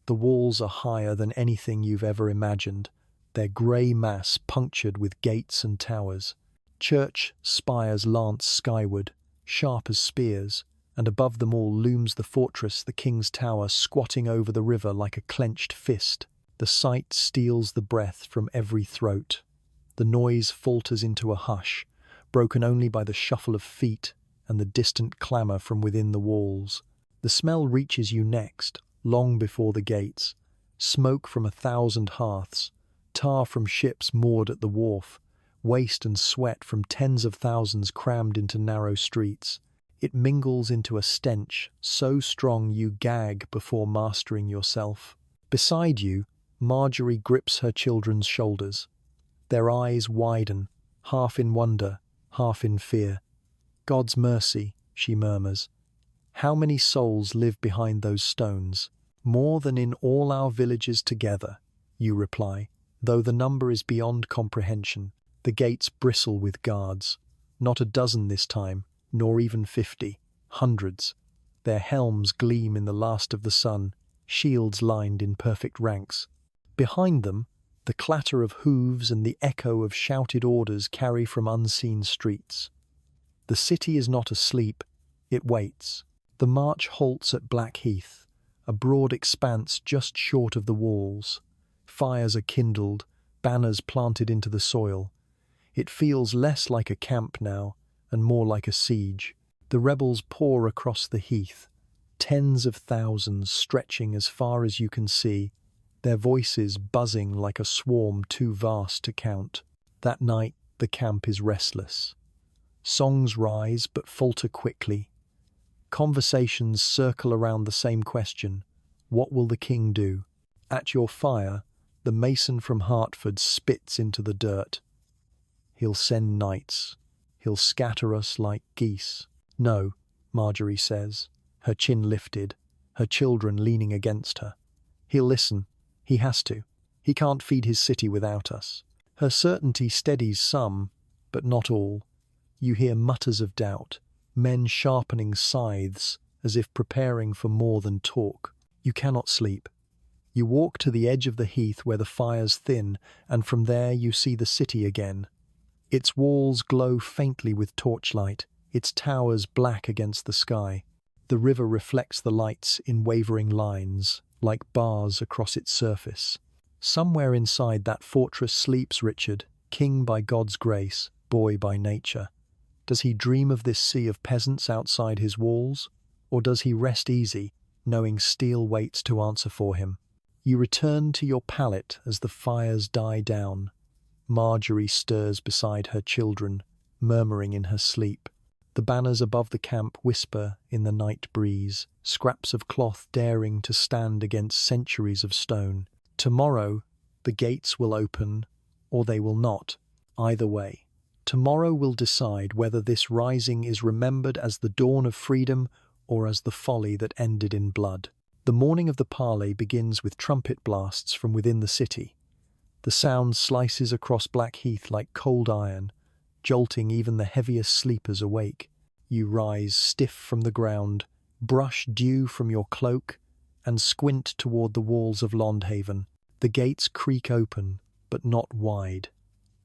The walls are higher than anything you've ever imagined, their grey mass punctured with gates and towers. Church spires lance skyward, sharp as spears, and above them all looms the fortress, the King's Tower, squatting over the river like a clenched fist. The sight steals the breath from every throat. The noise falters into a hush, broken only by the shuffle of feet and the distant clamour from within the walls. The smell reaches you next, long before the gates. Smoke from 1,000 hearths, tar from ships moored at the wharf, waste and sweat from tens of thousands crammed into narrow streets. It mingles into a stench so strong you gag before mastering yourself. Beside you, Marjorie grips her children's shoulders. Their eyes widen, half in wonder, half in fear. "God's mercy," she murmurs. "How many souls live behind those stones?" "More than in all our villages together," you reply, though the number is beyond comprehension. The gates bristle with guards. Not a dozen this time, nor even 50. Hundreds. Their helms gleam in the last of the sun, shields lined in perfect ranks. Behind them, the clatter of hooves and the echo of shouted orders carry from unseen streets. The city is not asleep, it waits. The march halts at Blackheath, a broad expanse just short of the walls. Fires are kindled, banners planted into the soil. It feels less like a camp now, and more like a siege. The rebels pour across the heath, tens of thousands stretching as far as you can see, their voices buzzing like a swarm too vast to count. That night, the camp is restless. Songs rise but falter quickly. Conversations circle around the same question: what will the king do? At your fire, the mason from Hertford spits into the dirt. "He'll send knights. He'll scatter us like geese." "No," Marjorie says, her chin lifted, her children leaning against her. "He'll listen. He has to. He can't feed his city without us." Her certainty steadies some, but not all. You hear mutters of doubt, men sharpening scythes as if preparing for more than talk. You cannot sleep. You walk to the edge of the heath where the fire's thin, and from there you see the city again. Its walls glow faintly with torchlight, its towers black against the sky. The river reflects the lights in wavering lines, like bars across its surface. Somewhere inside that fortress sleeps Richard, king by God's grace, boy by nature. Does he dream of this sea of peasants outside his walls? Or does he rest easy, knowing steel waits to answer for him? You return to your pallet as the fires die down. Marjorie stirs beside her children, murmuring in her sleep. The banners above the camp whisper in the night breeze, scraps of cloth daring to stand against centuries of stone. Tomorrow, the gates will open, or they will not. Either way, tomorrow will decide whether this rising is remembered as the dawn of freedom or as the folly that ended in blood. The morning of the parley begins with trumpet blasts from within the city. The sound slices across Blackheath like cold iron, jolting even the heaviest sleepers awake. You rise stiff from the ground, brush dew from your cloak, and squint toward the walls of Londhaven. The gates creak open, but not wide.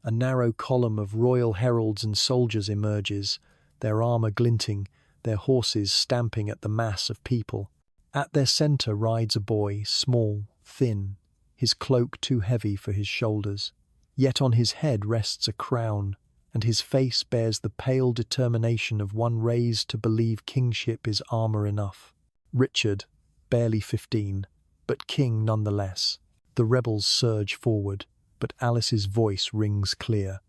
A narrow column of royal heralds and soldiers emerges, their armor glinting, their horses stamping at the mass of people. At their center rides a boy, small, thin, his cloak too heavy for his shoulders. Yet on his head rests a crown, and his face bears the pale determination of one raised to believe kingship is armor enough. Richard, barely 15, but king nonetheless. The rebels surge forward, but Alice's voice rings clear.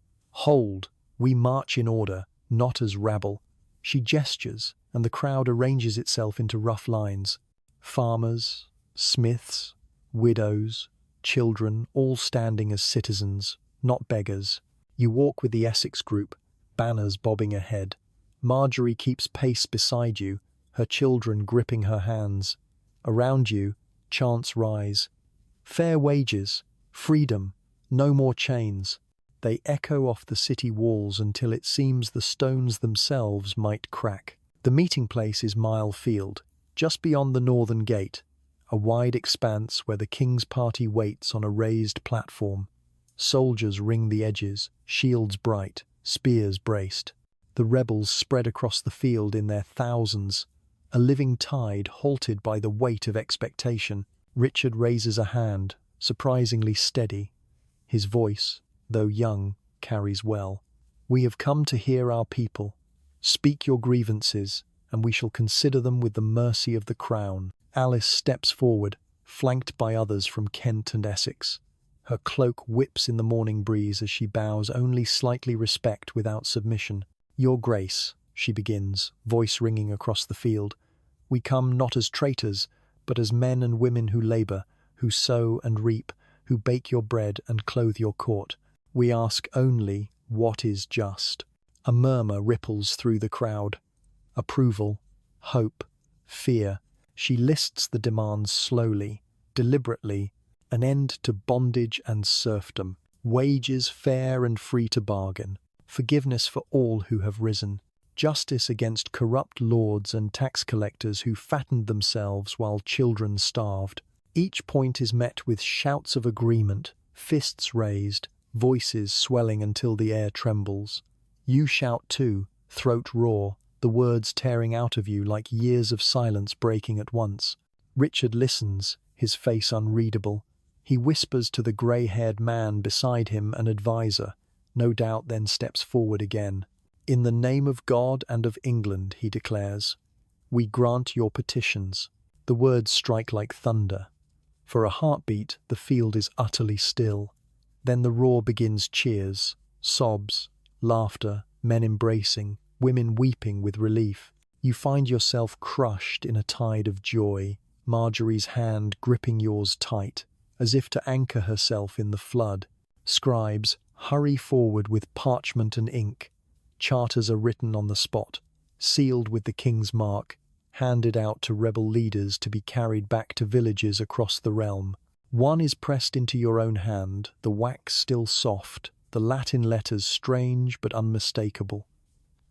"Hold, we march in order, not as rabble." She gestures, and the crowd arranges itself into rough lines. Farmers, smiths, widows, children, all standing as citizens, not beggars. You walk with the Essex group, banners bobbing ahead. Marjorie keeps pace beside you, her children gripping her hands. Around you, chants rise. Fair wages, freedom, no more chains. They echo off the city walls until it seems the stones themselves might crack. The meeting place is Mile Field, just beyond the northern gate, a wide expanse where the King's party waits on a raised platform. Soldiers ring the edges, shields bright, spears braced. The rebels spread across the field in their thousands, a living tide halted by the weight of expectation. Richard raises a hand, surprisingly steady. His voice, though young, carries well. "We have come to hear our people. Speak your grievances, and we shall consider them with the mercy of the crown." Alice steps forward, flanked by others from Kent and Essex. Her cloak whips in the morning breeze as she bows only slightly respect without submission. "Your Grace," she begins, voice ringing across the field, "we come not as traitors, but as men and women who labour, who sow and reap, who bake your bread and clothe your court. We ask only what is just." A murmur ripples through the crowd. Approval, hope, fear. She lists the demands slowly, deliberately. An end to bondage and serfdom. Wages fair and free to bargain. Forgiveness for all who have risen. Justice against corrupt lords and tax collectors who fattened themselves while children starved. Each point is met with shouts of agreement, fists raised, voices swelling until the air trembles. You shout too, throat raw, the words tearing out of you like years of silence breaking at once. Richard listens, his face unreadable. He whispers to the grey-haired man beside him, an adviser, no doubt then steps forward again. "In the name of God and of England," he declares, "we grant your petitions." The words strike like thunder. For a heartbeat, the field is utterly still. Then the roar begins: cheers, sobs, laughter, men embracing, women weeping with relief. You find yourself crushed in a tide of joy, Marjorie's hand gripping yours tight, as if to anchor herself in the flood. Scribes hurry forward with parchment and ink. Charters are written on the spot, sealed with the king's mark, handed out to rebel leaders to be carried back to villages across the realm. One is pressed into your own hand, the wax still soft, the Latin letters strange but unmistakable.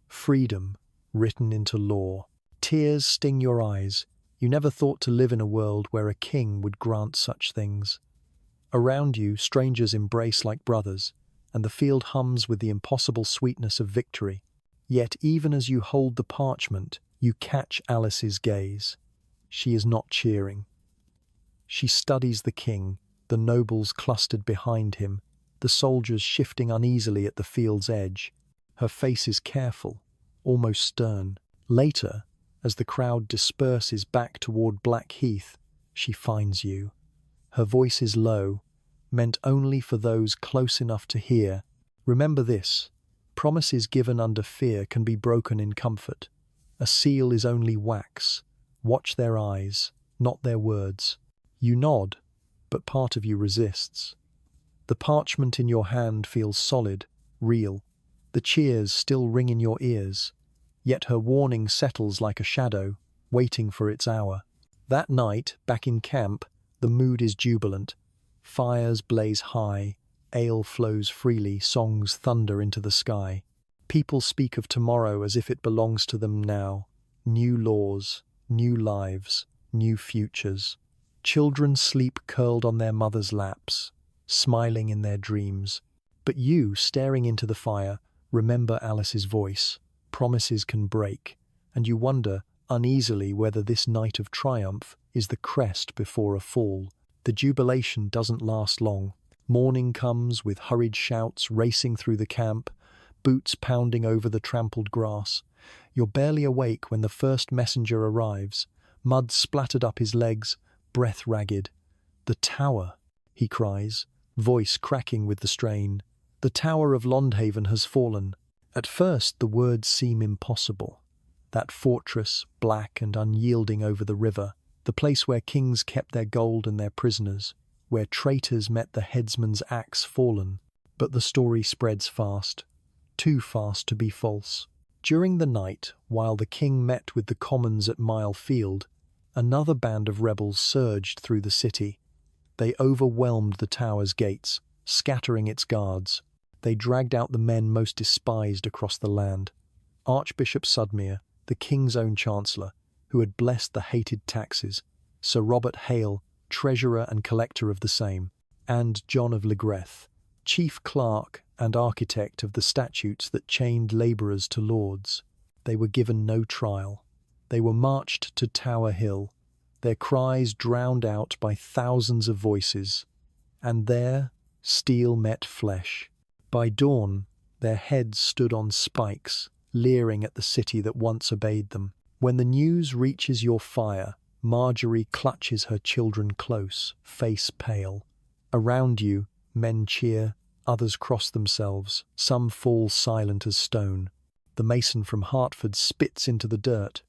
Freedom, written into law. Tears sting your eyes. You never thought to live in a world where a king would grant such things. Around you, strangers embrace like brothers, and the field hums with the impossible sweetness of victory. Yet even as you hold the parchment, you catch Alice's gaze. She is not cheering. She studies the king, the nobles clustered behind him, the soldiers shifting uneasily at the field's edge. Her face is careful, almost stern. Later, as the crowd disperses back toward Blackheath, she finds you. Her voice is low, meant only for those close enough to hear. Remember this: promises given under fear can be broken in comfort. A seal is only wax. Watch their eyes, not their words. You nod, but part of you resists. The parchment in your hand feels solid, real. The cheers still ring in your ears. Yet her warning settles like a shadow, waiting for its hour. That night, back in camp, the mood is jubilant. Fires blaze high, ale flows freely, songs thunder into the sky. People speak of tomorrow as if it belongs to them now. New laws, new lives, new futures. Children sleep curled on their mothers' laps. smiling in their dreams. But you, staring into the fire, remember Alice's voice. Promises can break, and you wonder uneasily whether this night of triumph is the crest before a fall. The jubilation doesn't last long. Morning comes with hurried shouts racing through the camp, boots pounding over the trampled grass. You're barely awake when the first messenger arrives, mud splattered up his legs, breath ragged. "The tower," he cries, voice cracking with the strain. "The tower of Londhaven has fallen." At first the words seem impossible. That fortress, black and unyielding over the river, the place where kings kept their gold and their prisoners, where traitors met the headsman's axe fallen. But the story spreads fast, too fast to be false. During the night, while the king met with the commons at Mile Field, another band of rebels surged through the city. They overwhelmed the tower's gates, scattering its guards. They dragged out the men most despised across the land. Archbishop Sudmere, the king's own chancellor, who had blessed the hated taxes, Sir Robert Hale, treasurer and collector of the same, and John of Legreth, chief clerk and architect of the statutes that chained labourers to lords. They were given no trial. They were marched to Tower Hill, their cries drowned out by thousands of voices. And there, steel met flesh. By dawn, their heads stood on spikes, leering at the city that once obeyed them. When the news reaches your fire, Marjorie clutches her children close, face pale. Around you, men cheer, others cross themselves, some fall silent as stone. The mason from Hertford spits into the dirt.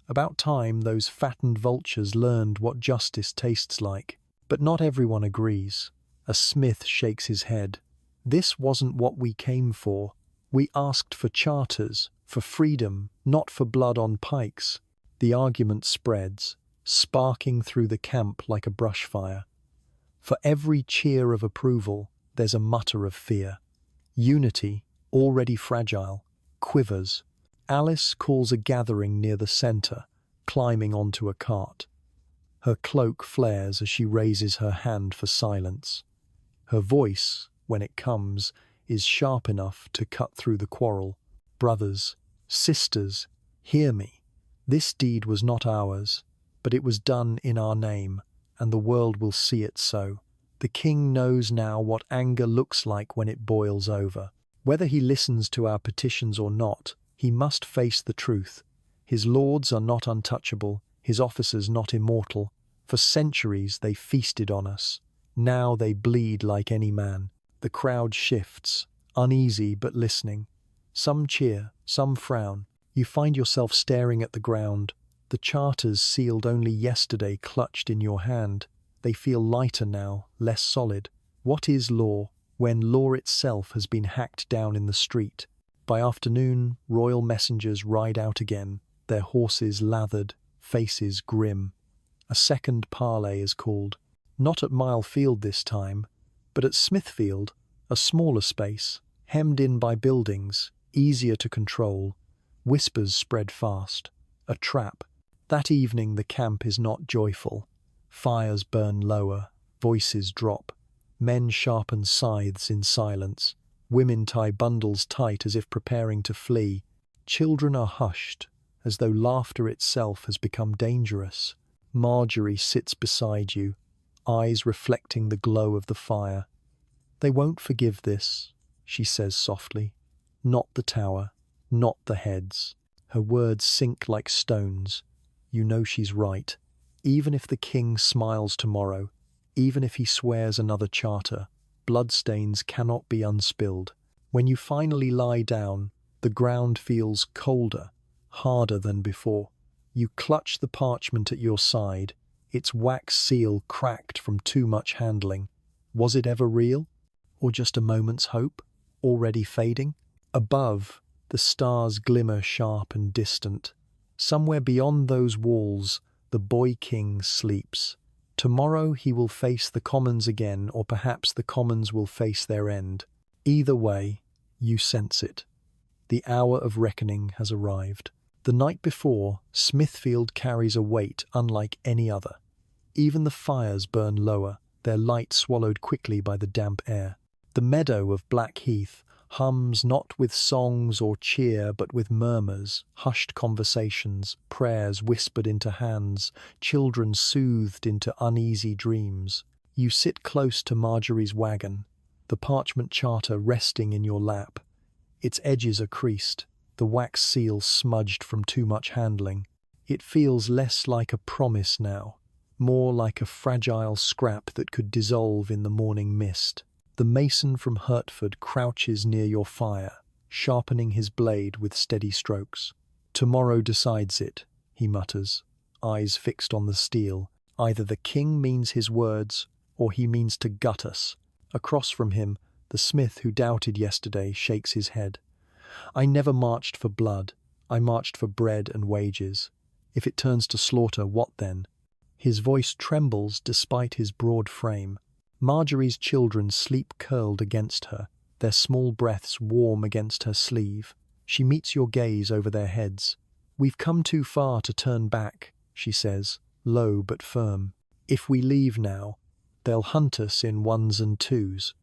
About time those fattened vultures learned what justice tastes like. But not everyone agrees. A smith shakes his head. "This wasn't what we came for. We asked for charters, for freedom, not for blood on pikes." The argument spreads, sparking through the camp like a brush fire. For every cheer of approval, there's a mutter of fear. Unity, already fragile, quivers. Alice calls a gathering near the centre, climbing onto a cart. Her cloak flares as she raises her hand for silence. Her voice, when it comes, is sharp enough to cut through the quarrel. "Brothers, sisters, hear me. This deed was not ours, but it was done in our name, and the world will see it so. The king knows now what anger looks like when it boils over. Whether he listens to our petitions or not, he must face the truth. His lords are not untouchable, his officers not immortal. For centuries they feasted on us. Now they bleed like any man." The crowd shifts, uneasy but listening. Some cheer, some frown. You find yourself staring at the ground. The charters sealed only yesterday clutched in your hand. They feel lighter now, less solid. What is law, when law itself has been hacked down in the street? By afternoon, royal messengers ride out again, their horses lathered, faces grim. A second parley is called. Not at Mile Field this time, but at Smithfield, a smaller space, hemmed in by buildings, easier to control. Whispers spread fast. A trap. That evening the camp is not joyful. Fires burn lower, voices drop. Men sharpen scythes in silence. Women tie bundles tight as if preparing to flee. Children are hushed, as though laughter itself has become dangerous. Marjorie sits beside you, eyes reflecting the glow of the fire. "They won't forgive this," she says softly. "Not the tower, not the heads." Her words sink like stones. You know she's right. Even if the king smiles tomorrow, even if he swears another charter, bloodstains cannot be unspilled. When you finally lie down, the ground feels colder, harder than before. You clutch the parchment at your side, its wax seal cracked from too much handling. Was it ever real? Or just a moment's hope, already fading? Above, the stars glimmer sharp and distant. Somewhere beyond those walls, the boy king sleeps. Tomorrow he will face the commons again, or perhaps the commons will face their end. Either way, you sense it. The hour of reckoning has arrived. The night before, Smithfield carries a weight unlike any other. Even the fires burn lower, their light swallowed quickly by the damp air. The meadow of Black Heath hums not with songs or cheer, but with murmurs, hushed conversations, prayers whispered into hands, children soothed into uneasy dreams. You sit close to Marjorie's wagon, the parchment charter resting in your lap. Its edges are creased, the wax seal smudged from too much handling. It feels less like a promise now, more like a fragile scrap that could dissolve in the morning mist. The mason from Hertford crouches near your fire, sharpening his blade with steady strokes. "Tomorrow decides it," he mutters, eyes fixed on the steel. "Either the king means his words, or he means to gut us." Across from him, the smith who doubted yesterday shakes his head. "I never marched for blood. I marched for bread and wages. If it turns to slaughter, what then?" His voice trembles despite his broad frame. Marjorie's children sleep curled against her, their small breaths warm against her sleeve. She meets your gaze over their heads. "We've come too far to turn back," she says, low but firm. "If we leave now, they'll hunt us in ones and twos.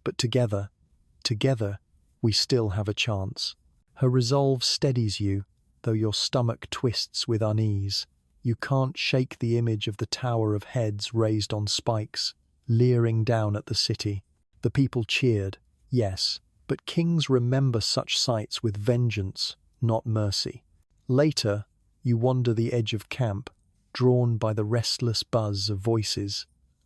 But together, we still have a chance." Her resolve steadies you, though your stomach twists with unease. You can't shake the image of the tower of heads raised on spikes, leering down at the city. The people cheered, yes, but kings remember such sights with vengeance, not mercy. Later, you wander the edge of camp, drawn by the restless buzz of voices.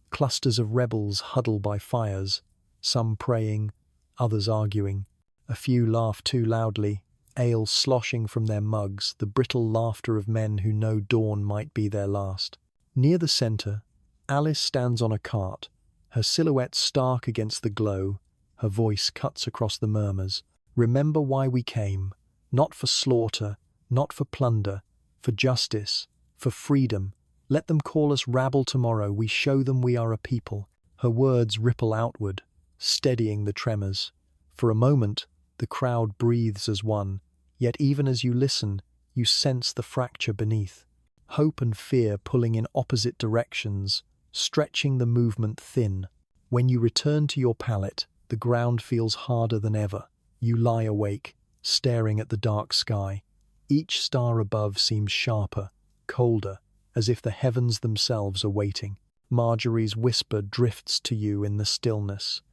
Clusters of rebels huddle by fires, some praying, others arguing. A few laugh too loudly, ale sloshing from their mugs, the brittle laughter of men who know dawn might be their last. Near the centre, Alice stands on a cart, her silhouette stark against the glow. Her voice cuts across the murmurs. "Remember why we came, not for slaughter, not for plunder, for justice, for freedom. Let them call us rabble tomorrow, we show them we are a people." Her words ripple outward, steadying the tremors. For a moment, the crowd breathes as one, yet even as you listen, you sense the fracture beneath. Hope and fear pulling in opposite directions, stretching the movement thin. When you return to your pallet, the ground feels harder than ever. You lie awake, staring at the dark sky. Each star above seems sharper, colder, as if the heavens themselves are waiting. Marjorie's whisper drifts to you in the stillness.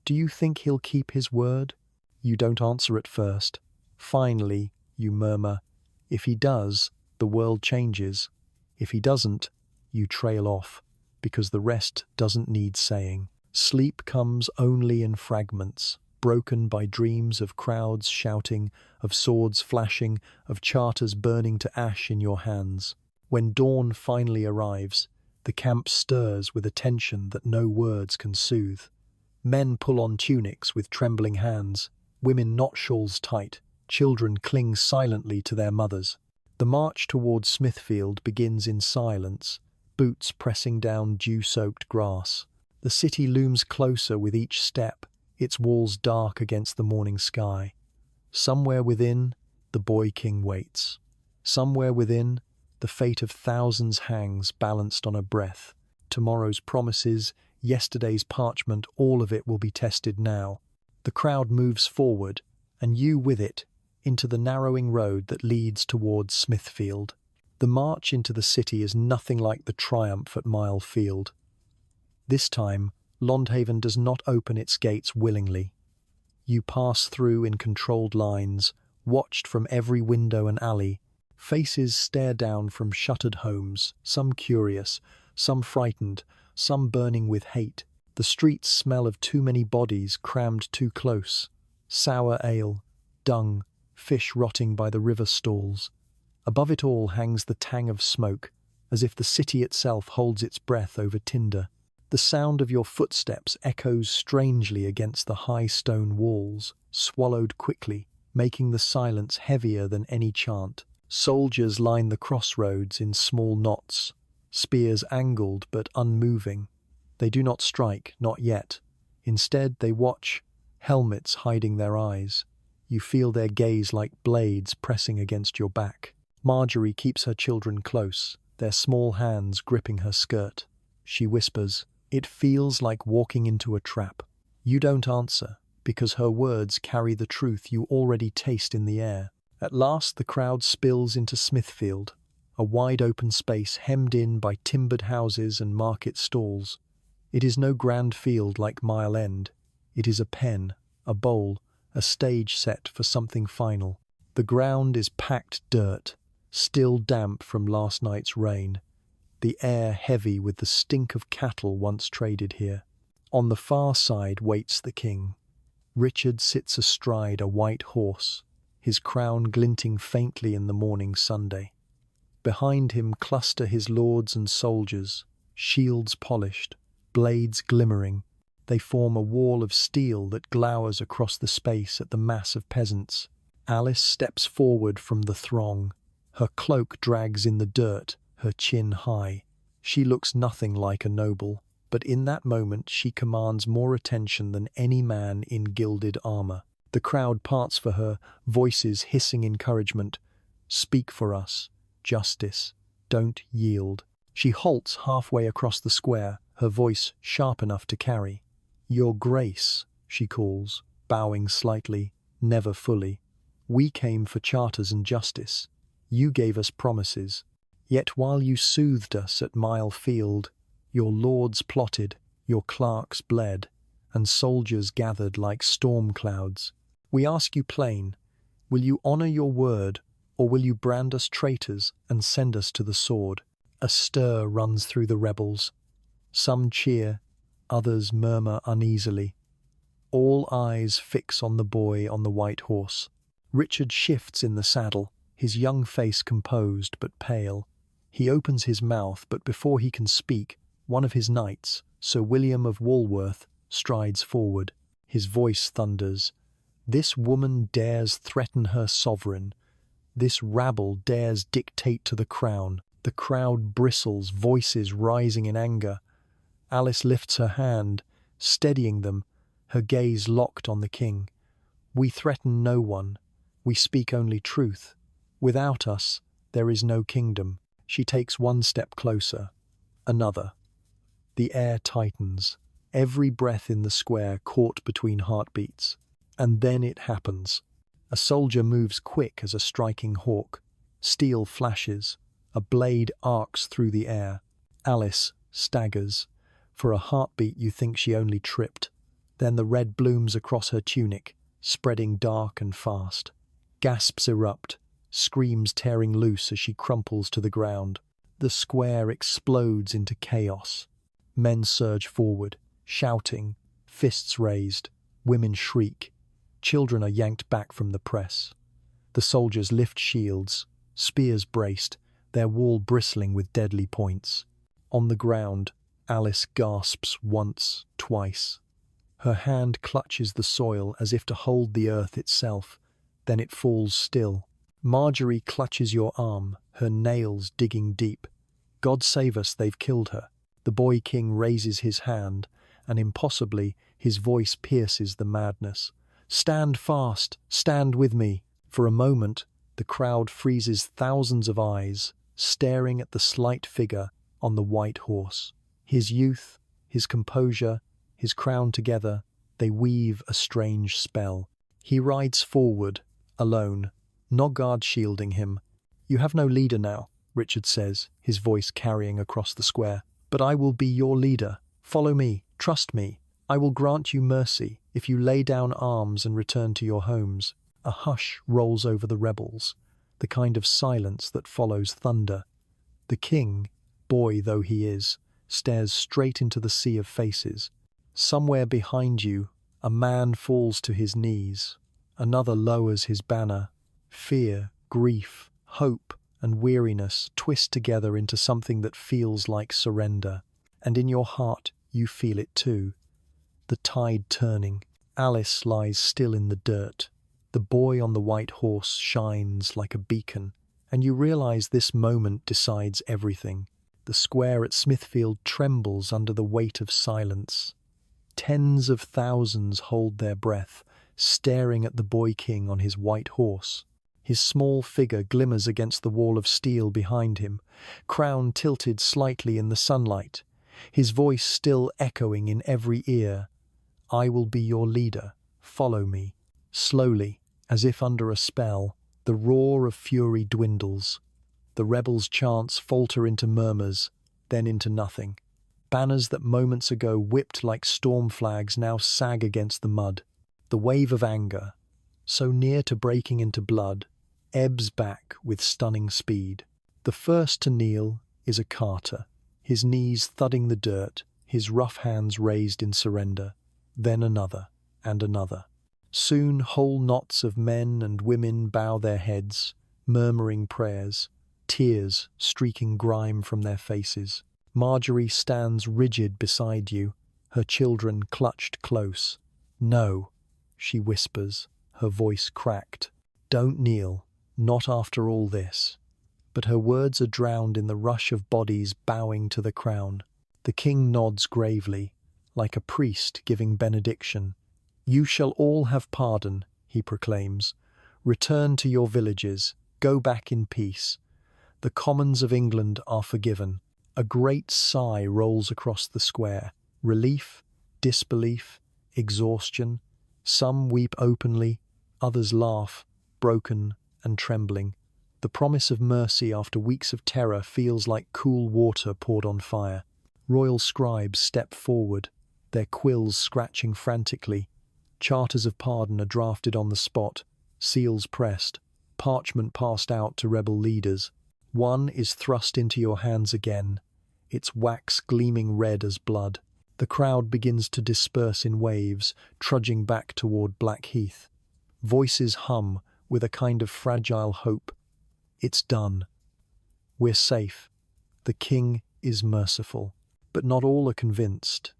"Do you think he'll keep his word?" You don't answer at first. Finally, you murmur, "If he does, the world changes. If he doesn't, you trail off, because the rest doesn't need saying." Sleep comes only in fragments, broken by dreams of crowds shouting, of swords flashing, of charters burning to ash in your hands. When dawn finally arrives, the camp stirs with a tension that no words can soothe. Men pull on tunics with trembling hands, women knot shawls tight, children cling silently to their mothers. The march towards Smithfield begins in silence, boots pressing down dew-soaked grass. The city looms closer with each step, its walls dark against the morning sky. Somewhere within, the boy king waits. Somewhere within, the fate of thousands hangs balanced on a breath. Tomorrow's promises, yesterday's parchment, all of it will be tested now. The crowd moves forward, and you with it, into the narrowing road that leads towards Smithfield. The march into the city is nothing like the triumph at Mile Field. This time, Londhaven does not open its gates willingly. You pass through in controlled lines, watched from every window and alley. Faces stare down from shuttered homes, some curious, some frightened, some burning with hate. The streets smell of too many bodies crammed too close. Sour ale, dung, fish rotting by the river stalls. Above it all hangs the tang of smoke, as if the city itself holds its breath over tinder. The sound of your footsteps echoes strangely against the high stone walls, swallowed quickly, making the silence heavier than any chant. Soldiers line the crossroads in small knots, spears angled but unmoving. They do not strike, not yet. Instead, they watch, helmets hiding their eyes. You feel their gaze like blades pressing against your back. Marjorie keeps her children close, their small hands gripping her skirt. She whispers, It feels like walking into a trap. You don't answer, because her words carry the truth you already taste in the air. At last the crowd spills into Smithfield, a wide-open space hemmed in by timbered houses and market stalls. It is no grand field like Mile End. It is a pen, a bowl, a stage set for something final. The ground is packed dirt, still damp from last night's rain, the air heavy with the stink of cattle once traded here. On the far side waits the king. Richard sits astride a white horse, his crown glinting faintly in the morning Sunday. Behind him cluster his lords and soldiers, shields polished, blades glimmering. They form a wall of steel that glowers across the space at the mass of peasants. Alice steps forward from the throng. Her cloak drags in the dirt, her chin high. She looks nothing like a noble, but in that moment she commands more attention than any man in gilded armor. The crowd parts for her, voices hissing encouragement. Speak for us. Justice. Don't yield. She halts halfway across the square, her voice sharp enough to carry. Your Grace, she calls, bowing slightly, never fully. We came for charters and justice. You gave us promises. Yet while you soothed us at Mile Field, your lords plotted, your clerks bled, and soldiers gathered like storm clouds. We ask you plain, will you honor your word, or will you brand us traitors and send us to the sword? A stir runs through the rebels. Some cheer, others murmur uneasily. All eyes fix on the boy on the white horse. Richard shifts in the saddle, his young face composed but pale. He opens his mouth, but before he can speak, one of his knights, Sir William of Walworth, strides forward. His voice thunders. This woman dares threaten her sovereign. This rabble dares dictate to the crown. The crowd bristles, voices rising in anger. Alice lifts her hand, steadying them, her gaze locked on the king. We threaten no one. We speak only truth. Without us, there is no kingdom. She takes one step closer. Another. The air tightens, every breath in the square caught between heartbeats. And then it happens. A soldier moves quick as a striking hawk. Steel flashes. A blade arcs through the air. Alice staggers. For a heartbeat you think she only tripped. Then the red blooms across her tunic, spreading dark and fast. Gasps erupt, screams tearing loose as she crumples to the ground. The square explodes into chaos. Men surge forward, shouting, fists raised. Women shriek. Children are yanked back from the press. The soldiers lift shields, spears braced, their wall bristling with deadly points. On the ground, Alice gasps once, twice. Her hand clutches the soil as if to hold the earth itself. Then it falls still. Marjorie clutches your arm, her nails digging deep. God save us, they've killed her. The boy king raises his hand, and impossibly his voice pierces the madness. Stand fast, stand with me. For a moment, the crowd freezes, thousands of eyes, staring at the slight figure on the white horse. His youth, his composure, his crown together, they weave a strange spell. He rides forward, alone, no guard shielding him. You have no leader now, Richard says, his voice carrying across the square. But I will be your leader. Follow me, trust me. I will grant you mercy if you lay down arms and return to your homes. A hush rolls over the rebels, the kind of silence that follows thunder. The king, boy though he is, stares straight into the sea of faces. Somewhere behind you, a man falls to his knees. Another lowers his banner. Fear, grief, hope, and weariness twist together into something that feels like surrender. And in your heart, you feel it too. The tide turning. Alice lies still in the dirt. The boy on the white horse shines like a beacon. And you realize this moment decides everything. The square at Smithfield trembles under the weight of silence. Tens of thousands hold their breath, staring at the boy king on his white horse. His small figure glimmers against the wall of steel behind him, crown tilted slightly in the sunlight. his voice still echoing in every ear. "I will be your leader. Follow me." Slowly, as if under a spell, the roar of fury dwindles. The rebels' chants falter into murmurs, then into nothing. Banners that moments ago whipped like storm flags now sag against the mud. The wave of anger, so near to breaking into blood, ebbs back with stunning speed. The first to kneel is a carter, his knees thudding the dirt, his rough hands raised in surrender. Then another, and another. Soon whole knots of men and women bow their heads, murmuring prayers, tears streaking grime from their faces. Marjorie stands rigid beside you, her children clutched close. "No," she whispers, her voice cracked. "Don't kneel, not after all this." But her words are drowned in the rush of bodies bowing to the crown. The king nods gravely, like a priest giving benediction. "You shall all have pardon," he proclaims. "Return to your villages, go back in peace. The commons of England are forgiven." A great sigh rolls across the square. Relief, disbelief, exhaustion. Some weep openly, others laugh, broken and trembling. The promise of mercy after weeks of terror feels like cool water poured on fire. Royal scribes step forward, their quills scratching frantically. Charters of pardon are drafted on the spot, seals pressed, parchment passed out to rebel leaders. One is thrust into your hands again, its wax gleaming red as blood. The crowd begins to disperse in waves, trudging back toward Blackheath. Voices hum with a kind of fragile hope. It's done. We're safe. The king is merciful. But not all are convinced.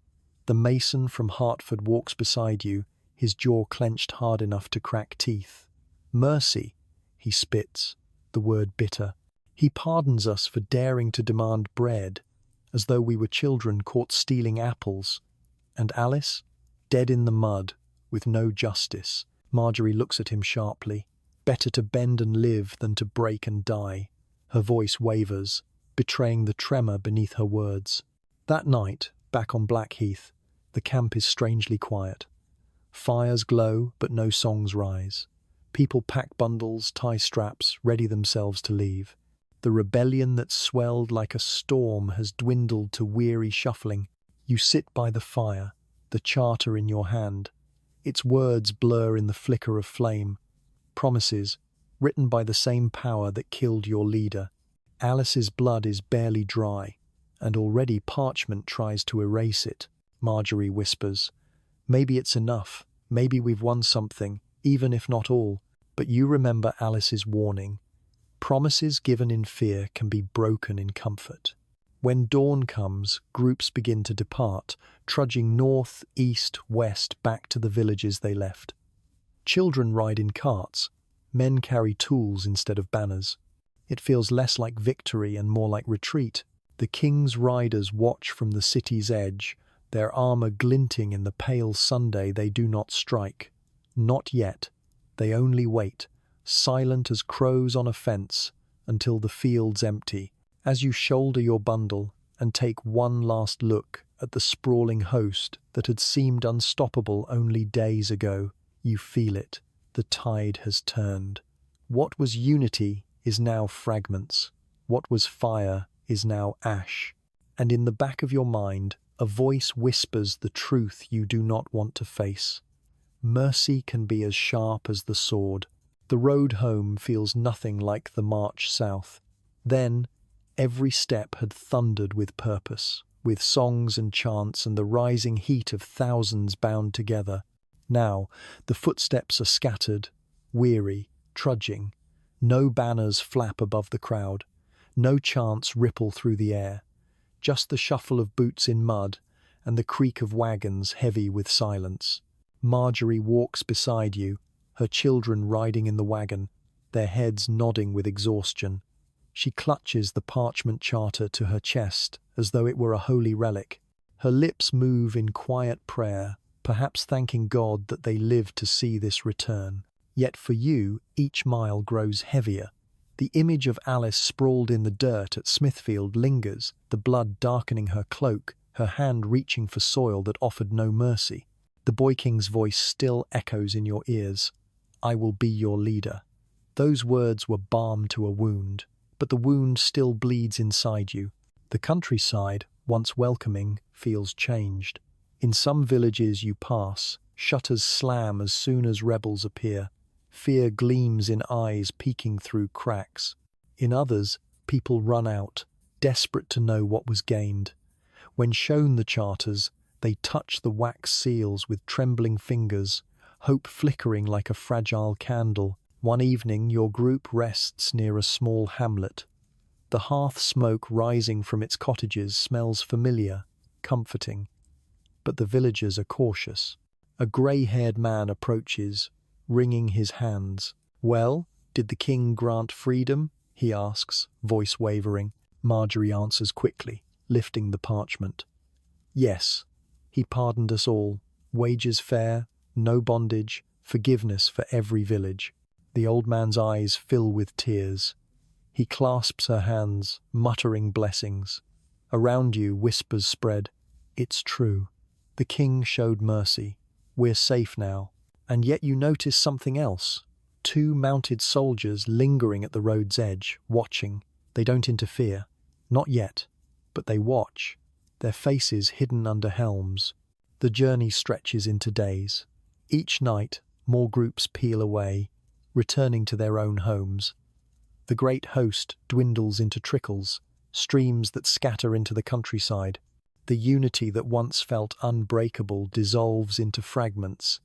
The mason from Hertford walks beside you, his jaw clenched hard enough to crack teeth. "Mercy," he spits, the word bitter. "He pardons us for daring to demand bread, as though we were children caught stealing apples. And Alice, dead in the mud, with no justice." Marjorie looks at him sharply. "Better to bend and live than to break and die." Her voice wavers, betraying the tremor beneath her words. That night, back on Blackheath, the camp is strangely quiet. Fires glow, but no songs rise. People pack bundles, tie straps, ready themselves to leave. The rebellion that swelled like a storm has dwindled to weary shuffling. You sit by the fire, the charter in your hand. Its words blur in the flicker of flame. Promises, written by the same power that killed your leader. Alice's blood is barely dry, and already parchment tries to erase it. Marjorie whispers, "Maybe it's enough. Maybe we've won something, even if not all." But you remember Alice's warning. Promises given in fear can be broken in comfort. When dawn comes, groups begin to depart, trudging north, east, west, back to the villages they left. Children ride in carts. Men carry tools instead of banners. It feels less like victory and more like retreat. The king's riders watch from the city's edge, their armor glinting in the pale Sunday they do not strike. Not yet. They only wait, silent as crows on a fence, until the field's empty. As you shoulder your bundle and take one last look at the sprawling host that had seemed unstoppable only days ago, you feel it. The tide has turned. What was unity is now fragments. What was fire is now ash. And in the back of your mind, a voice whispers the truth you do not want to face. Mercy can be as sharp as the sword. The road home feels nothing like the march south. Then, every step had thundered with purpose, with songs and chants and the rising heat of thousands bound together. Now, the footsteps are scattered, weary, trudging. No banners flap above the crowd. No chants ripple through the air. Just the shuffle of boots in mud and the creak of wagons heavy with silence. Marjorie walks beside you, her children riding in the wagon, their heads nodding with exhaustion. She clutches the parchment charter to her chest as though it were a holy relic. Her lips move in quiet prayer, perhaps thanking God that they lived to see this return. Yet for you, each mile grows heavier. The image of Alice sprawled in the dirt at Smithfield lingers, the blood darkening her cloak, her hand reaching for soil that offered no mercy. The boy king's voice still echoes in your ears. I will be your leader. Those words were balm to a wound, but the wound still bleeds inside you. The countryside, once welcoming, feels changed. In some villages you pass, shutters slam as soon as rebels appear. Fear gleams in eyes peeking through cracks. In others, people run out, desperate to know what was gained. When shown the charters, they touch the wax seals with trembling fingers, hope flickering like a fragile candle. One evening, your group rests near a small hamlet. The hearth smoke rising from its cottages smells familiar, comforting. But the villagers are cautious. A grey-haired man approaches, wringing his hands. Well, did the king grant freedom? He asks, voice wavering. Marjorie answers quickly, lifting the parchment. Yes, he pardoned us all. Wages fair, no bondage, forgiveness for every village. The old man's eyes fill with tears. He clasps her hands, muttering blessings. Around you, whispers spread. It's true. The king showed mercy. We're safe now. And yet you notice something else. 2 mounted soldiers lingering at the road's edge, watching. They don't interfere. Not yet. But they watch, their faces hidden under helms. The journey stretches into days. Each night, more groups peel away, returning to their own homes. The great host dwindles into trickles, streams that scatter into the countryside. The unity that once felt unbreakable dissolves into fragments,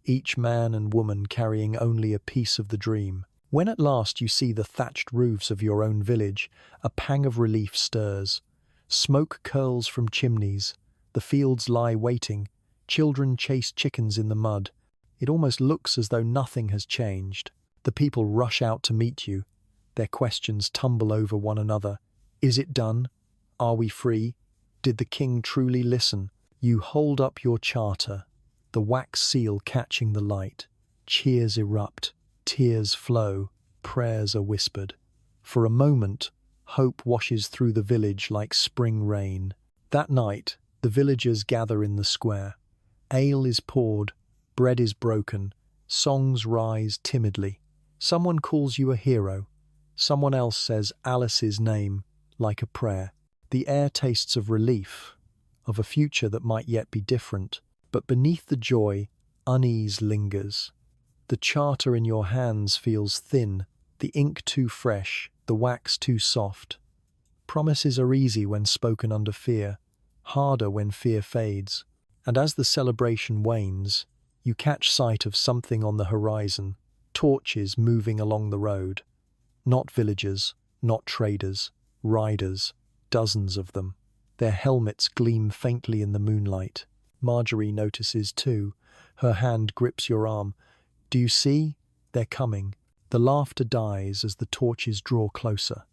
each man and woman carrying only a piece of the dream. When at last you see the thatched roofs of your own village, a pang of relief stirs. Smoke curls from chimneys, the fields lie waiting, children chase chickens in the mud. It almost looks as though nothing has changed. The people rush out to meet you. Their questions tumble over one another. Is it done? Are we free? Did the king truly listen? You hold up your charter, the wax seal catching the light. Cheers erupt, tears flow, prayers are whispered. For a moment, hope washes through the village like spring rain. That night, the villagers gather in the square. Ale is poured, bread is broken, songs rise timidly. Someone calls you a hero. Someone else says Alice's name, like a prayer. The air tastes of relief, of a future that might yet be different. But beneath the joy, unease lingers. The charter in your hands feels thin, the ink too fresh, the wax too soft. Promises are easy when spoken under fear, harder when fear fades. And as the celebration wanes, you catch sight of something on the horizon, torches moving along the road. Not villagers, not traders, riders, dozens of them. Their helmets gleam faintly in the moonlight. Marjorie notices too. Her hand grips your arm. Do you see? They're coming. The laughter dies as the torches draw closer.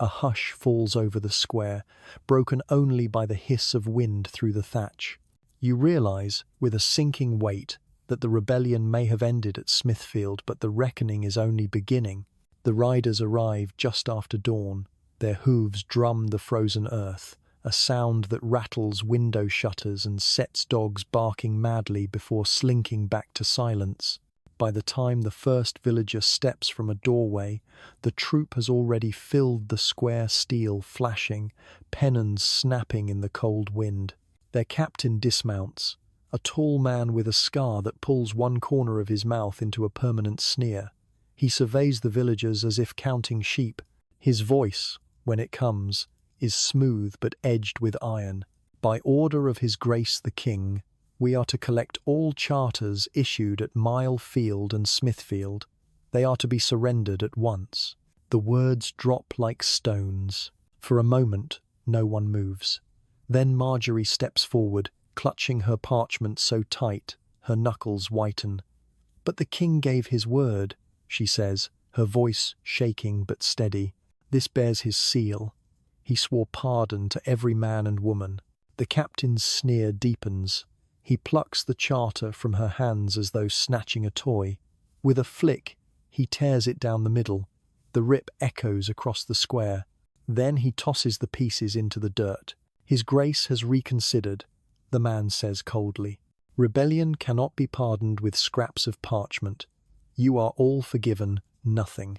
A hush falls over the square, broken only by the hiss of wind through the thatch. You realize, with a sinking weight, that the rebellion may have ended at Smithfield, but the reckoning is only beginning. The riders arrive just after dawn. Their hooves drum the frozen earth, a sound that rattles window shutters and sets dogs barking madly before slinking back to silence. By the time the first villager steps from a doorway, the troop has already filled the square, steel flashing, pennons snapping in the cold wind. Their captain dismounts, a tall man with a scar that pulls one corner of his mouth into a permanent sneer. He surveys the villagers as if counting sheep. His voice, when it comes, is smooth but edged with iron. By order of His Grace the King, we are to collect all charters issued at Mile Field and Smithfield. They are to be surrendered at once. The words drop like stones. For a moment, no one moves. Then Marjorie steps forward, clutching her parchment so tight, her knuckles whiten. But the king gave his word, she says, her voice shaking but steady. This bears his seal. He swore pardon to every man and woman. The captain's sneer deepens. He plucks the charter from her hands as though snatching a toy. With a flick, he tears it down the middle. The rip echoes across the square. Then he tosses the pieces into the dirt. His Grace has reconsidered, the man says coldly. Rebellion cannot be pardoned with scraps of parchment. You are all forgiven, nothing.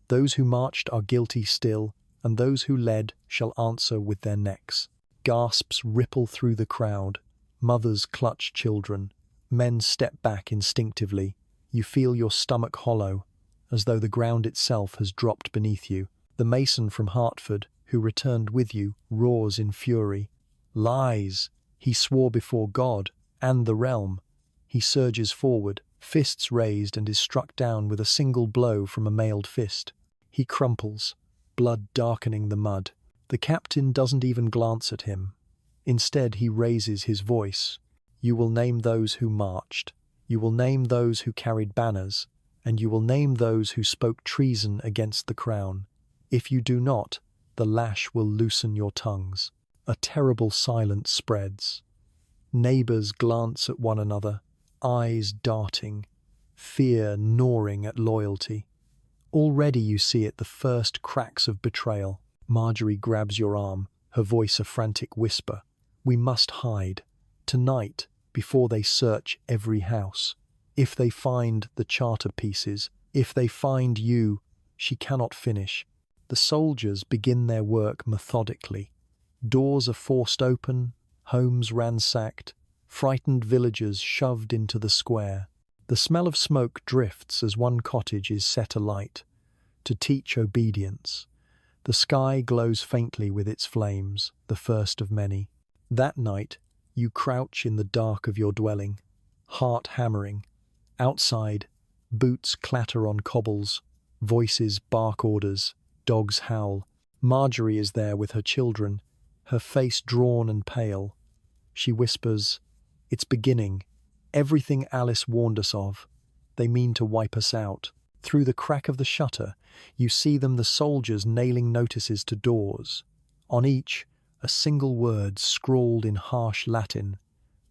Those who marched are guilty still, and those who led shall answer with their necks. Gasps ripple through the crowd. Mothers clutch children. Men step back instinctively. You feel your stomach hollow, as though the ground itself has dropped beneath you. The mason from Hartford, who returned with you, roars in fury. Lies! He swore before God and the realm. He surges forward, fists raised, and is struck down with a single blow from a mailed fist. He crumples, blood darkening the mud. The captain doesn't even glance at him. Instead, he raises his voice. You will name those who marched. You will name those who carried banners. And you will name those who spoke treason against the crown. If you do not, the lash will loosen your tongues. A terrible silence spreads. Neighbors glance at one another, eyes darting, fear gnawing at loyalty. Already you see it, the first cracks of betrayal. Marjorie grabs your arm, her voice a frantic whisper. We must hide. Tonight, before they search every house. If they find the charter pieces, if they find you, she cannot finish. The soldiers begin their work methodically. Doors are forced open, homes ransacked, frightened villagers shoved into the square. The smell of smoke drifts as one cottage is set alight. To teach obedience. The sky glows faintly with its flames, the first of many. That night, you crouch in the dark of your dwelling, heart hammering. Outside, boots clatter on cobbles, voices bark orders, dogs howl. Marjorie is there with her children, her face drawn and pale. She whispers, "It's beginning. Everything Alice warned us of. They mean to wipe us out." Through the crack of the shutter, you see them, the soldiers nailing notices to doors. On each, a single word scrawled in harsh Latin,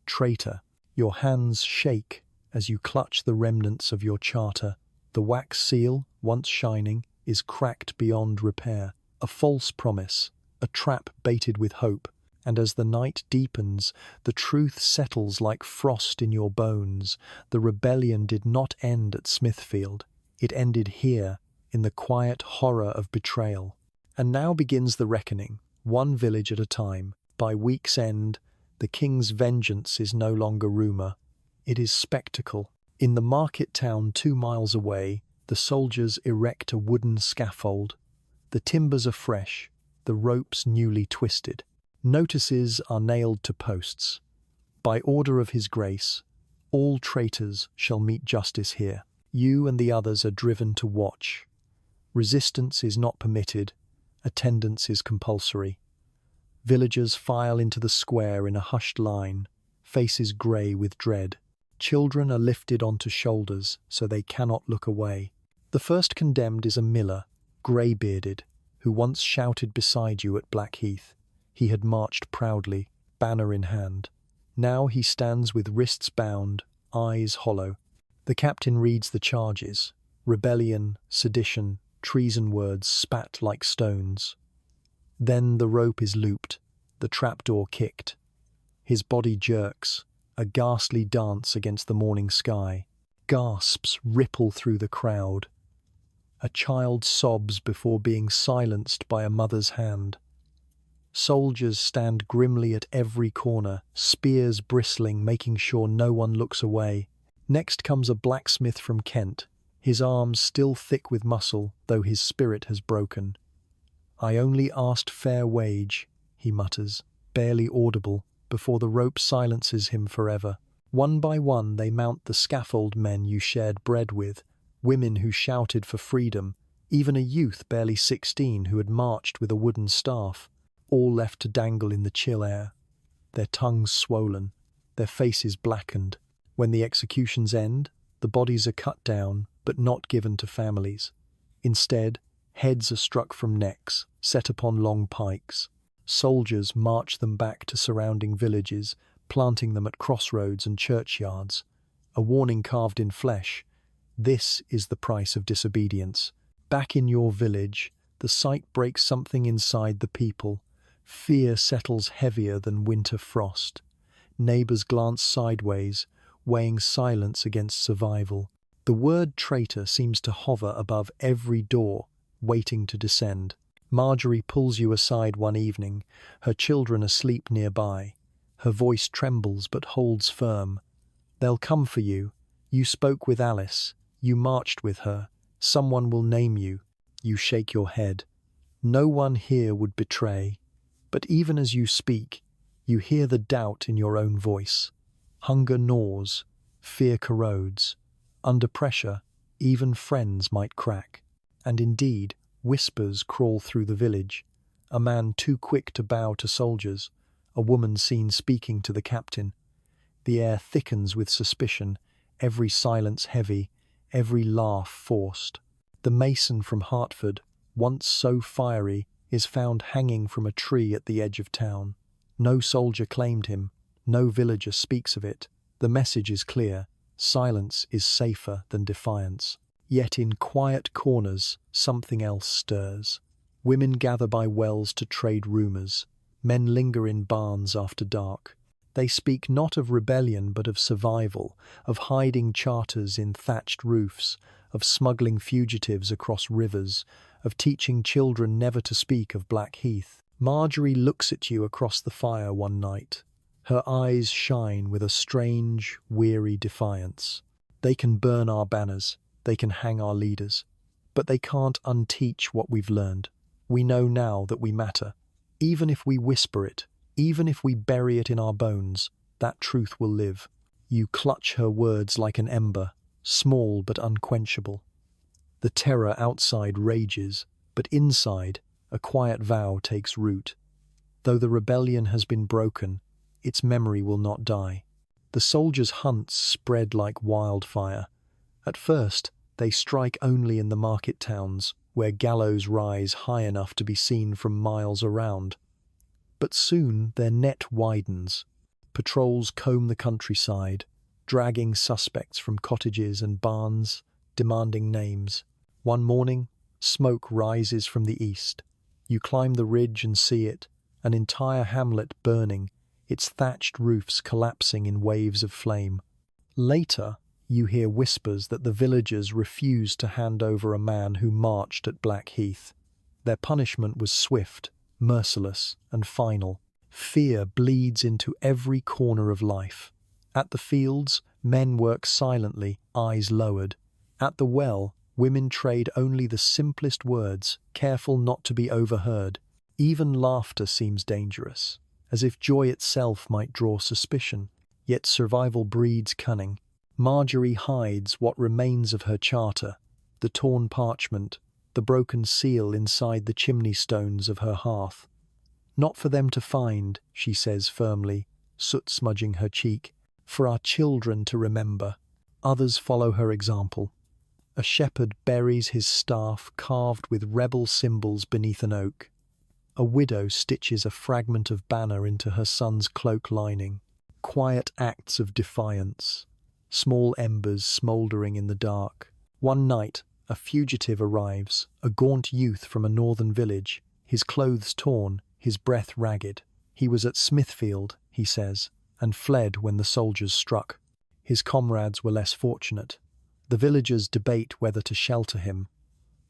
"Traitor." Your hands shake as you clutch the remnants of your charter. The wax seal, once shining, is cracked beyond repair. A false promise, a trap baited with hope. And as the night deepens, the truth settles like frost in your bones. The rebellion did not end at Smithfield. It ended here, in the quiet horror of betrayal. And now begins the reckoning, one village at a time. By week's end, the king's vengeance is no longer rumour. It is spectacle. In the market town 2 miles away, the soldiers erect a wooden scaffold. The timbers are fresh, the ropes newly twisted. Notices are nailed to posts. By order of His Grace, all traitors shall meet justice here. You and the others are driven to watch. Resistance is not permitted. Attendance is compulsory. Villagers file into the square in a hushed line, faces grey with dread. Children are lifted onto shoulders so they cannot look away. The first condemned is a miller, grey-bearded, who once shouted beside you at Blackheath. He had marched proudly, banner in hand. Now he stands with wrists bound, eyes hollow. The captain reads the charges. Rebellion, sedition, treason words spat like stones. Then the rope is looped, the trapdoor kicked. His body jerks, a ghastly dance against the morning sky. Gasps ripple through the crowd. A child sobs before being silenced by a mother's hand. Soldiers stand grimly at every corner, spears bristling, making sure no one looks away. Next comes a blacksmith from Kent, his arms still thick with muscle, though his spirit has broken. "I only asked fair wage," he mutters, barely audible, before the rope silences him forever. One by one they mount the scaffold, men you shared bread with, women who shouted for freedom, even a youth barely 16 who had marched with a wooden staff, all left to dangle in the chill air, their tongues swollen, their faces blackened. When the executions end, the bodies are cut down, but not given to families. Instead, heads are struck from necks, set upon long pikes. Soldiers march them back to surrounding villages, planting them at crossroads and churchyards. A warning carved in flesh. This is the price of disobedience. Back in your village, the sight breaks something inside the people. Fear settles heavier than winter frost. Neighbors glance sideways, weighing silence against survival. The word traitor seems to hover above every door, waiting to descend. Marjorie pulls you aside one evening, her children asleep nearby. Her voice trembles but holds firm. They'll come for you. You spoke with Alice. You marched with her. Someone will name you. You shake your head. No one here would betray. But even as you speak, you hear the doubt in your own voice. Hunger gnaws, fear corrodes. Under pressure, even friends might crack. And indeed, whispers crawl through the village. A man too quick to bow to soldiers, a woman seen speaking to the captain. The air thickens with suspicion, every silence heavy, every laugh forced. The mason from Hartford, once so fiery, is found hanging from a tree at the edge of town. No soldier claimed him, no villager speaks of it. The message is clear: silence is safer than defiance. Yet in quiet corners, something else stirs. Women gather by wells to trade rumors. Men linger in barns after dark. They speak not of rebellion but of survival, of hiding charters in thatched roofs, of smuggling fugitives across rivers, of teaching children never to speak of Blackheath. Marjorie looks at you across the fire one night. Her eyes shine with a strange, weary defiance. They can burn our banners, they can hang our leaders, but they can't unteach what we've learned. We know now that we matter. Even if we whisper it, even if we bury it in our bones, that truth will live. You clutch her words like an ember, small but unquenchable. The terror outside rages, but inside, a quiet vow takes root. Though the rebellion has been broken, its memory will not die. The soldiers' hunts spread like wildfire. At first, they strike only in the market towns, where gallows rise high enough to be seen from miles around. But soon their net widens. Patrols comb the countryside, dragging suspects from cottages and barns, demanding names. One morning, smoke rises from the east. You climb the ridge and see it, an entire hamlet burning, its thatched roofs collapsing in waves of flame. Later, you hear whispers that the villagers refused to hand over a man who marched at Blackheath. Their punishment was swift, merciless, and final. Fear bleeds into every corner of life. At the fields, men work silently, eyes lowered. At the well, women trade only the simplest words, careful not to be overheard. Even laughter seems dangerous, as if joy itself might draw suspicion. Yet survival breeds cunning. Marjorie hides what remains of her charter, the torn parchment, the broken seal inside the chimney stones of her hearth. Not for them to find, she says firmly, soot smudging her cheek, for our children to remember. Others follow her example. A shepherd buries his staff carved with rebel symbols beneath an oak. A widow stitches a fragment of banner into her son's cloak lining. Quiet acts of defiance. Small embers smouldering in the dark. One night, a fugitive arrives, a gaunt youth from a northern village, his clothes torn, his breath ragged. He was at Smithfield, he says, and fled when the soldiers struck. His comrades were less fortunate. The villagers debate whether to shelter him.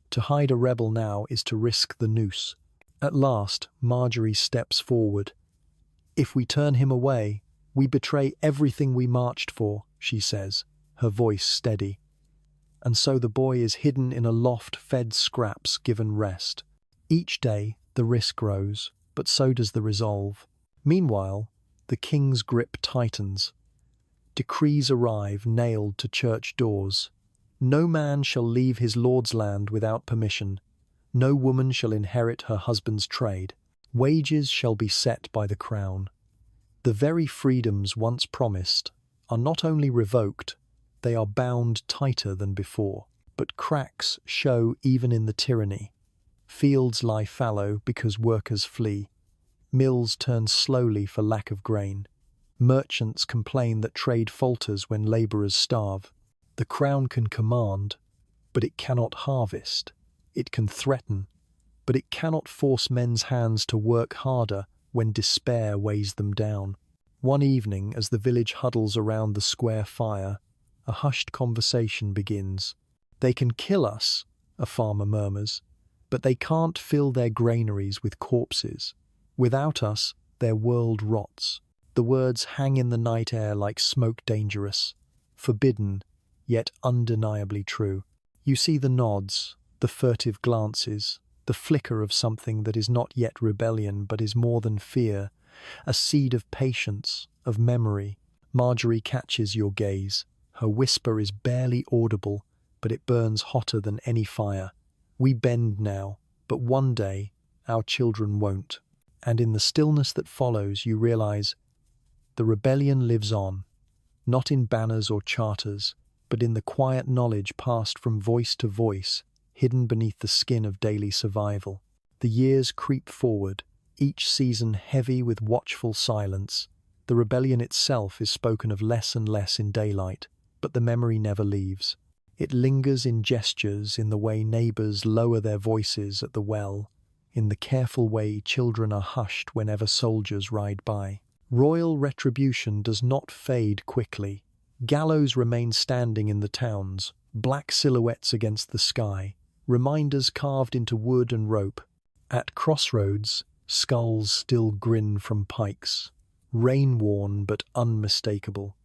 To hide a rebel now is to risk the noose. At last, Marjorie steps forward. If we turn him away, we betray everything we marched for, she says, her voice steady. And so the boy is hidden in a loft fed scraps given rest. Each day, the risk grows, but so does the resolve. Meanwhile, the king's grip tightens. Decrees arrive nailed to church doors. No man shall leave his lord's land without permission. No woman shall inherit her husband's trade. Wages shall be set by the crown. The very freedoms once promised are not only revoked, they are bound tighter than before. But cracks show even in the tyranny. Fields lie fallow because workers flee. Mills turn slowly for lack of grain. Merchants complain that trade falters when labourers starve. The crown can command, but it cannot harvest. It can threaten, but it cannot force men's hands to work harder when despair weighs them down. One evening, as the village huddles around the square fire, a hushed conversation begins. "They can kill us," a farmer murmurs, "but they can't fill their granaries with corpses. Without us, their world rots." The words hang in the night air like smoke, dangerous, forbidden, yet undeniably true. You see the nods, the furtive glances, the flicker of something that is not yet rebellion but is more than fear, a seed of patience, of memory. Marjorie catches your gaze. Her whisper is barely audible, but it burns hotter than any fire. "We bend now, but one day our children won't." And in the stillness that follows, you realize the rebellion lives on, not in banners or charters, but in the quiet knowledge passed from voice to voice, hidden beneath the skin of daily survival. The years creep forward, each season heavy with watchful silence. The rebellion itself is spoken of less and less in daylight, but the memory never leaves. It lingers in gestures, in the way neighbors lower their voices at the well, in the careful way children are hushed whenever soldiers ride by. Royal retribution does not fade quickly. Gallows remain standing in the towns, black silhouettes against the sky, reminders carved into wood and rope. At crossroads, skulls still grin from pikes, rain-worn but unmistakable.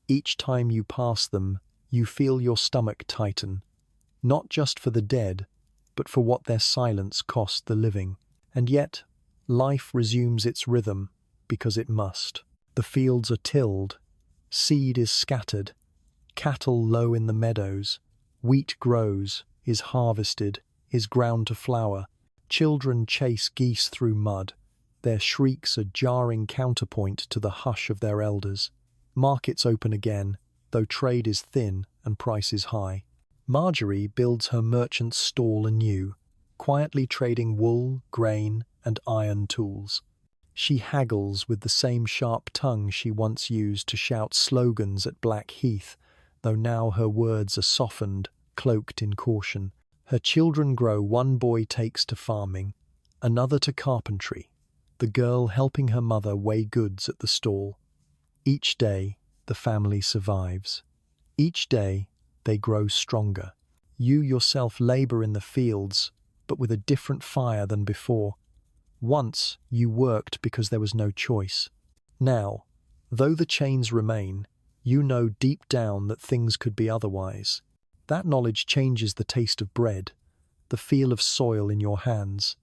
Each time you pass them, you feel your stomach tighten, not just for the dead, but for what their silence cost the living. And yet, life resumes its rhythm, because it must. The fields are tilled, seed is scattered, cattle low in the meadows, wheat grows, is harvested, is ground to flour. Children chase geese through mud, their shrieks a jarring counterpoint to the hush of their elders. Markets open again, though trade is thin and prices high. Marjorie builds her merchant's stall anew, quietly trading wool, grain, and iron tools. She haggles with the same sharp tongue she once used to shout slogans at Blackheath, though now her words are softened, cloaked in caution. Her children grow. One boy takes to farming, another to carpentry, the girl helping her mother weigh goods at the stall. Each day, the family survives. Each day, they grow stronger. You yourself labor in the fields, but with a different fire than before. Once, you worked because there was no choice. Now, though the chains remain, you know deep down that things could be otherwise. That knowledge changes the taste of bread, the feel of soil in your hands,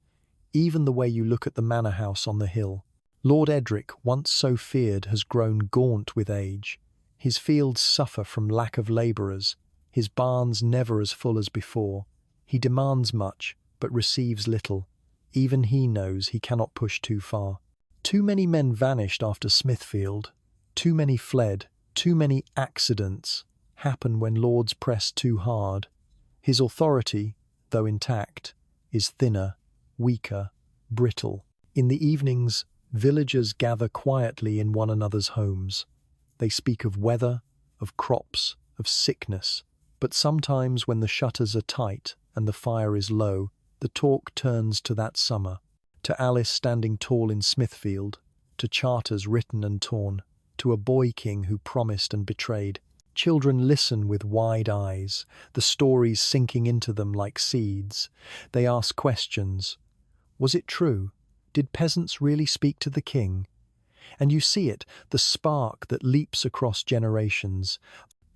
even the way you look at the manor house on the hill. Lord Edric, once so feared, has grown gaunt with age. His fields suffer from lack of labourers, his barns never as full as before. He demands much, but receives little. Even he knows he cannot push too far. Too many men vanished after Smithfield. Too many fled. Too many accidents happen when lords press too hard. His authority, though intact, is thinner, weaker, brittle. In the evenings, villagers gather quietly in one another's homes. They speak of weather, of crops, of sickness. But sometimes when the shutters are tight and the fire is low, the talk turns to that summer, to Alice standing tall in Smithfield, to charters written and torn, to a boy king who promised and betrayed. Children listen with wide eyes, the stories sinking into them like seeds. They ask questions. Was it true? Did peasants really speak to the king? And you see it, the spark that leaps across generations.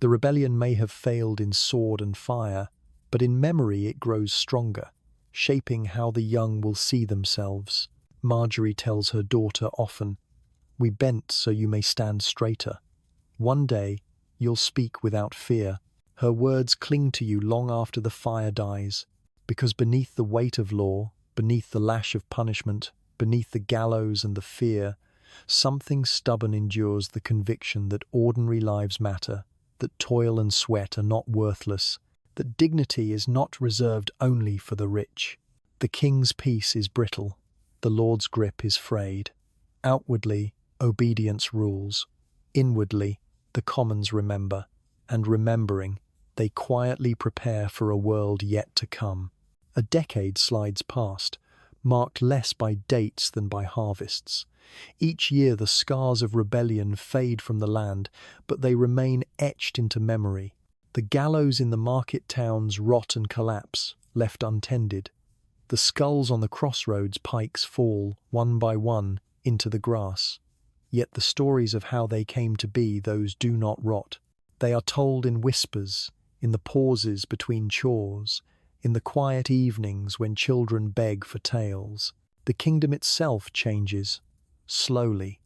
The rebellion may have failed in sword and fire, but in memory it grows stronger, shaping how the young will see themselves. Marjorie tells her daughter often, "We bent so you may stand straighter. One day, you'll speak without fear." Her words cling to you long after the fire dies, because beneath the weight of law, beneath the lash of punishment, beneath the gallows and the fear, something stubborn endures the conviction that ordinary lives matter, that toil and sweat are not worthless, that dignity is not reserved only for the rich. The king's peace is brittle, the lord's grip is frayed. Outwardly, obedience rules. Inwardly, the commons remember, and remembering, they quietly prepare for a world yet to come. A decade slides past. marked less by dates than by harvests. Each year the scars of rebellion fade from the land, but they remain etched into memory. The gallows in the market towns rot and collapse, left untended. The skulls on the crossroads pikes fall, one by one, into the grass. Yet the stories of how they came to be, those do not rot. They are told in whispers, in the pauses between chores, in the quiet evenings when children beg for tales. The kingdom itself changes, slowly,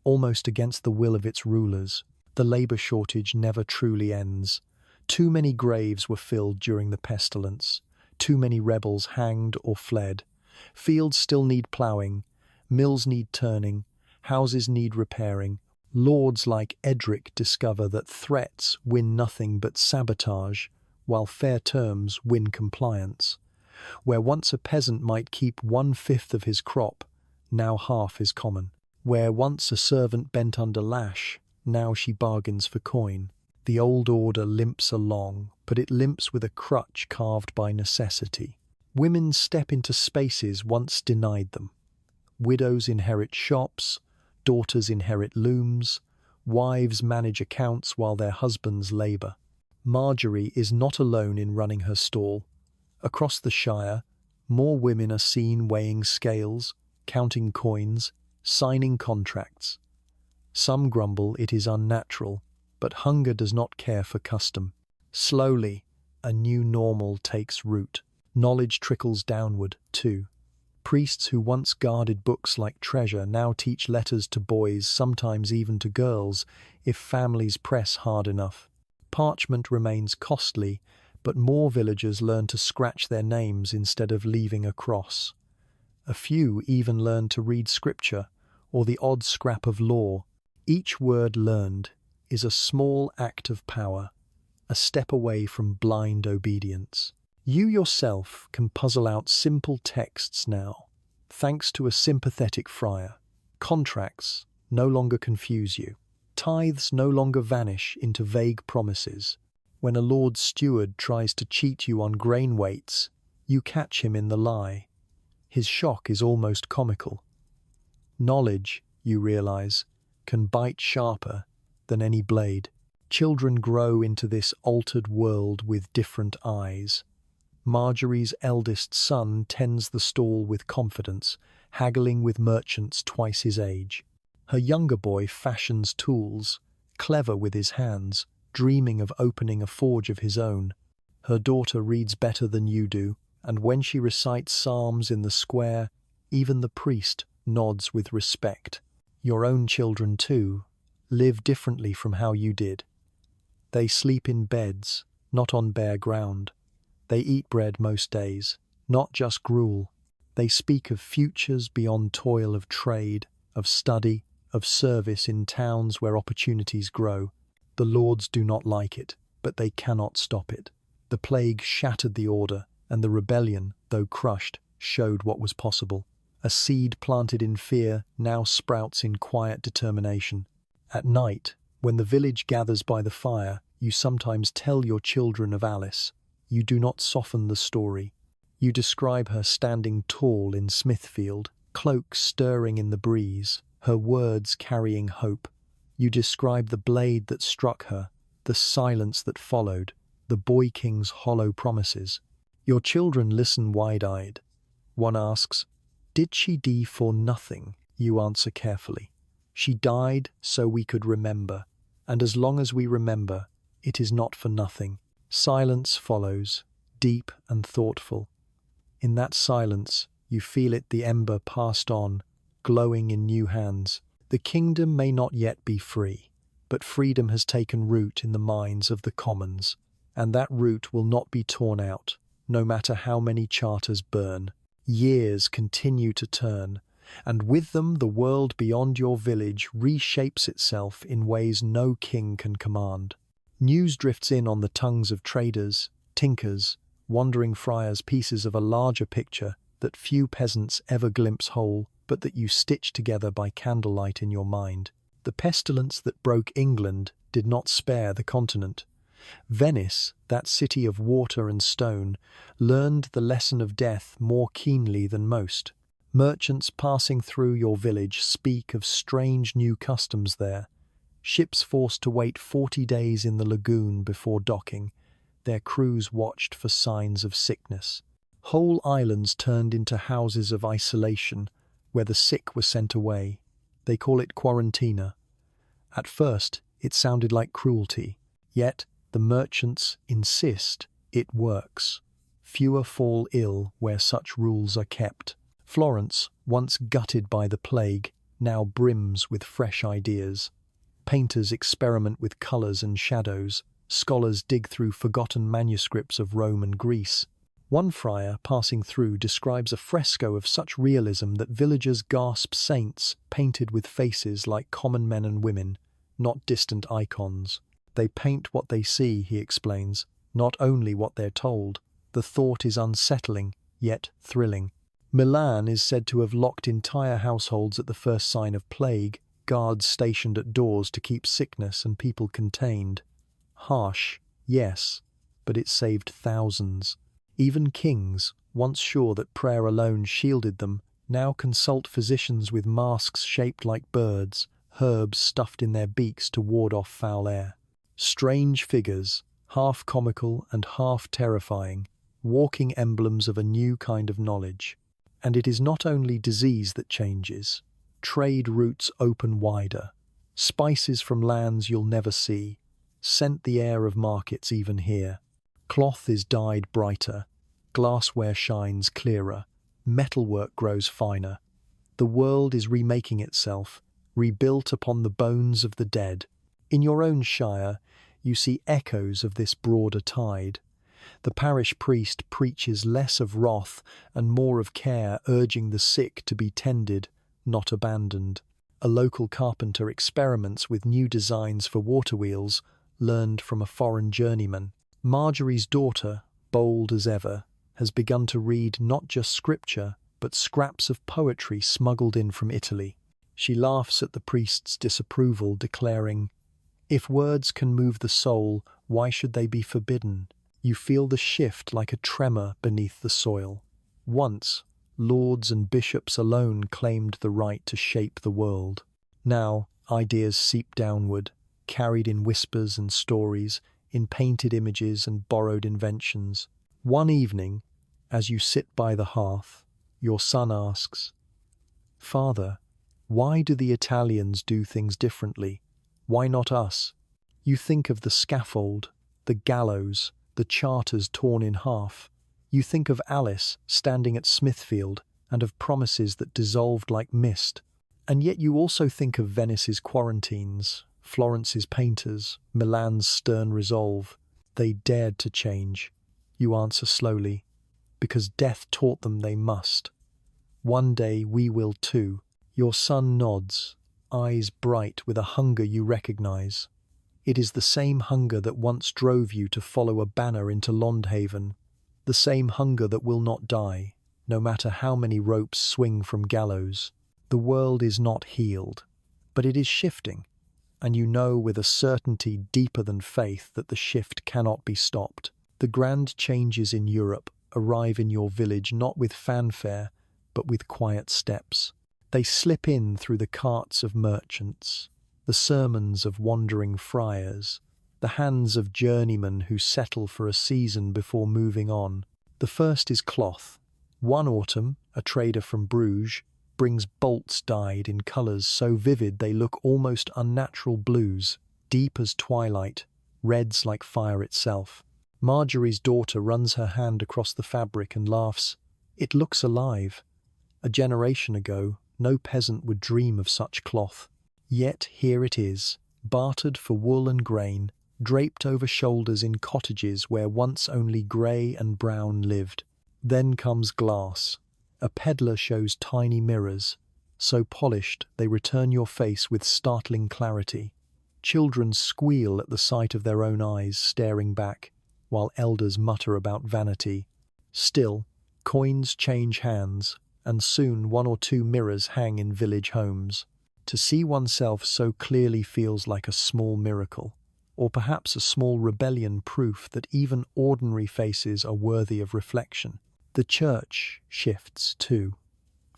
almost against the will of its rulers. The labor shortage never truly ends. Too many graves were filled during the pestilence. Too many rebels hanged or fled. Fields still need ploughing, mills need turning, houses need repairing. Lords like Edric discover that threats win nothing but sabotage, while fair terms win compliance. Where once a peasant might keep 1/5 of his crop, now half is common. Where once a servant bent under lash, now she bargains for coin. The old order limps along, but it limps with a crutch carved by necessity. Women step into spaces once denied them. Widows inherit shops, daughters inherit looms, wives manage accounts while their husbands labour. Marjorie is not alone in running her stall. Across the Shire, more women are seen weighing scales, counting coins, signing contracts. Some grumble it is unnatural, but hunger does not care for custom. Slowly, a new normal takes root. Knowledge trickles downward, too. Priests who once guarded books like treasure now teach letters to boys, sometimes even to girls, if families press hard enough. Parchment remains costly, but more villagers learn to scratch their names instead of leaving a cross. A few even learn to read scripture, or the odd scrap of law. Each word learned is a small act of power, a step away from blind obedience. You yourself can puzzle out simple texts now, thanks to a sympathetic friar. Contracts no longer confuse you. Tithes no longer vanish into vague promises. When a Lord Steward tries to cheat you on grain weights, you catch him in the lie. His shock is almost comical. Knowledge, you realize, can bite sharper than any blade. Children grow into this altered world with different eyes. Marjorie's eldest son tends the stall with confidence, haggling with merchants twice his age. Her younger boy fashions tools, clever with his hands, dreaming of opening a forge of his own. Her daughter reads better than you do, and when she recites psalms in the square, even the priest nods with respect. Your own children, too, live differently from how you did. They sleep in beds, not on bare ground. They eat bread most days, not just gruel. They speak of futures beyond toil of trade, of study, of service in towns where opportunities grow. The lords do not like it, but they cannot stop it. The plague shattered the order, and the rebellion, though crushed, showed what was possible. A seed planted in fear now sprouts in quiet determination. At night, when the village gathers by the fire, you sometimes tell your children of Alice. You do not soften the story. You describe her standing tall in Smithfield, cloak stirring in the breeze, her words carrying hope. You describe the blade that struck her, the silence that followed, the boy king's hollow promises. Your children listen wide-eyed. One asks, "Did she die for nothing?" You answer carefully, "She died so we could remember, and as long as we remember, it is not for nothing." Silence follows, deep and thoughtful. In that silence, you feel it, the ember passed on, glowing in new hands. The kingdom may not yet be free, but freedom has taken root in the minds of the commons, and that root will not be torn out, no matter how many charters burn. Years continue to turn, and with them the world beyond your village reshapes itself in ways no king can command. News drifts in on the tongues of traders, tinkers, wandering friars, pieces of a larger picture that few peasants ever glimpse whole, but that you stitch together by candlelight in your mind. The pestilence that broke England did not spare the continent. Venice, that city of water and stone, learned the lesson of death more keenly than most. Merchants passing through your village speak of strange new customs there. Ships forced to wait 40 days in the lagoon before docking, their crews watched for signs of sickness. Whole islands turned into houses of isolation, where the sick were sent away. They call it quarantina. At first, it sounded like cruelty, yet the merchants insist it works. Fewer fall ill where such rules are kept. Florence, once gutted by the plague, now brims with fresh ideas. Painters experiment with colours and shadows. Scholars dig through forgotten manuscripts of Rome and Greece. One friar passing through describes a fresco of such realism that villagers gasp saints painted with faces like common men and women, not distant icons. They paint what they see, he explains, not only what they're told. The thought is unsettling, yet thrilling. Milan is said to have locked entire households at the first sign of plague, guards stationed at doors to keep sickness and people contained. Harsh, yes, but it saved thousands. Even kings, once sure that prayer alone shielded them, now consult physicians with masks shaped like birds, herbs stuffed in their beaks to ward off foul air. Strange figures, half comical and half terrifying, walking emblems of a new kind of knowledge. And it is not only disease that changes. Trade routes open wider. Spices from lands you'll never see scent the air of markets even here. Cloth is dyed brighter. Glassware shines clearer. Metalwork grows finer. The world is remaking itself, rebuilt upon the bones of the dead. In your own shire, you see echoes of this broader tide. The parish priest preaches less of wrath and more of care, urging the sick to be tended, not abandoned. A local carpenter experiments with new designs for water wheels, learned from a foreign journeyman. Marjorie's daughter, bold as ever, has begun to read not just scripture, but scraps of poetry smuggled in from Italy. She laughs at the priest's disapproval, declaring, "If words can move the soul, why should they be forbidden?" You feel the shift like a tremor beneath the soil. Once, lords and bishops alone claimed the right to shape the world. Now, ideas seep downward, carried in whispers and stories, in painted images and borrowed inventions. One evening, as you sit by the hearth, your son asks, "Father, why do the Italians do things differently? Why not us?" You think of the scaffold, the gallows, the charters torn in half. You think of Alice standing at Smithfield and of promises that dissolved like mist. And yet you also think of Venice's quarantines, Florence's painters, Milan's stern resolve. They dared to change. You answer slowly, because death taught them they must. One day we will too. Your son nods, eyes bright with a hunger you recognize. It is the same hunger that once drove you to follow a banner into Londhaven, the same hunger that will not die, no matter how many ropes swing from gallows. The world is not healed, but it is shifting, and you know with a certainty deeper than faith that the shift cannot be stopped. The grand changes in Europe arrive in your village not with fanfare, but with quiet steps. They slip in through the carts of merchants, the sermons of wandering friars, the hands of journeymen who settle for a season before moving on. The first is cloth. One autumn, a trader from Bruges brings bolts dyed in colours so vivid they look almost unnatural blues, deep as twilight, reds like fire itself. Marjorie's daughter runs her hand across the fabric and laughs. It looks alive. A generation ago, no peasant would dream of such cloth. Yet here it is, bartered for wool and grain, draped over shoulders in cottages where once only grey and brown lived. Then comes glass. A peddler shows tiny mirrors, so polished they return your face with startling clarity. Children squeal at the sight of their own eyes staring back, while elders mutter about vanity. Still, coins change hands, and soon 1 or 2 mirrors hang in village homes. To see oneself so clearly feels like a small miracle, or perhaps a small rebellion, proof that even ordinary faces are worthy of reflection. The church shifts too.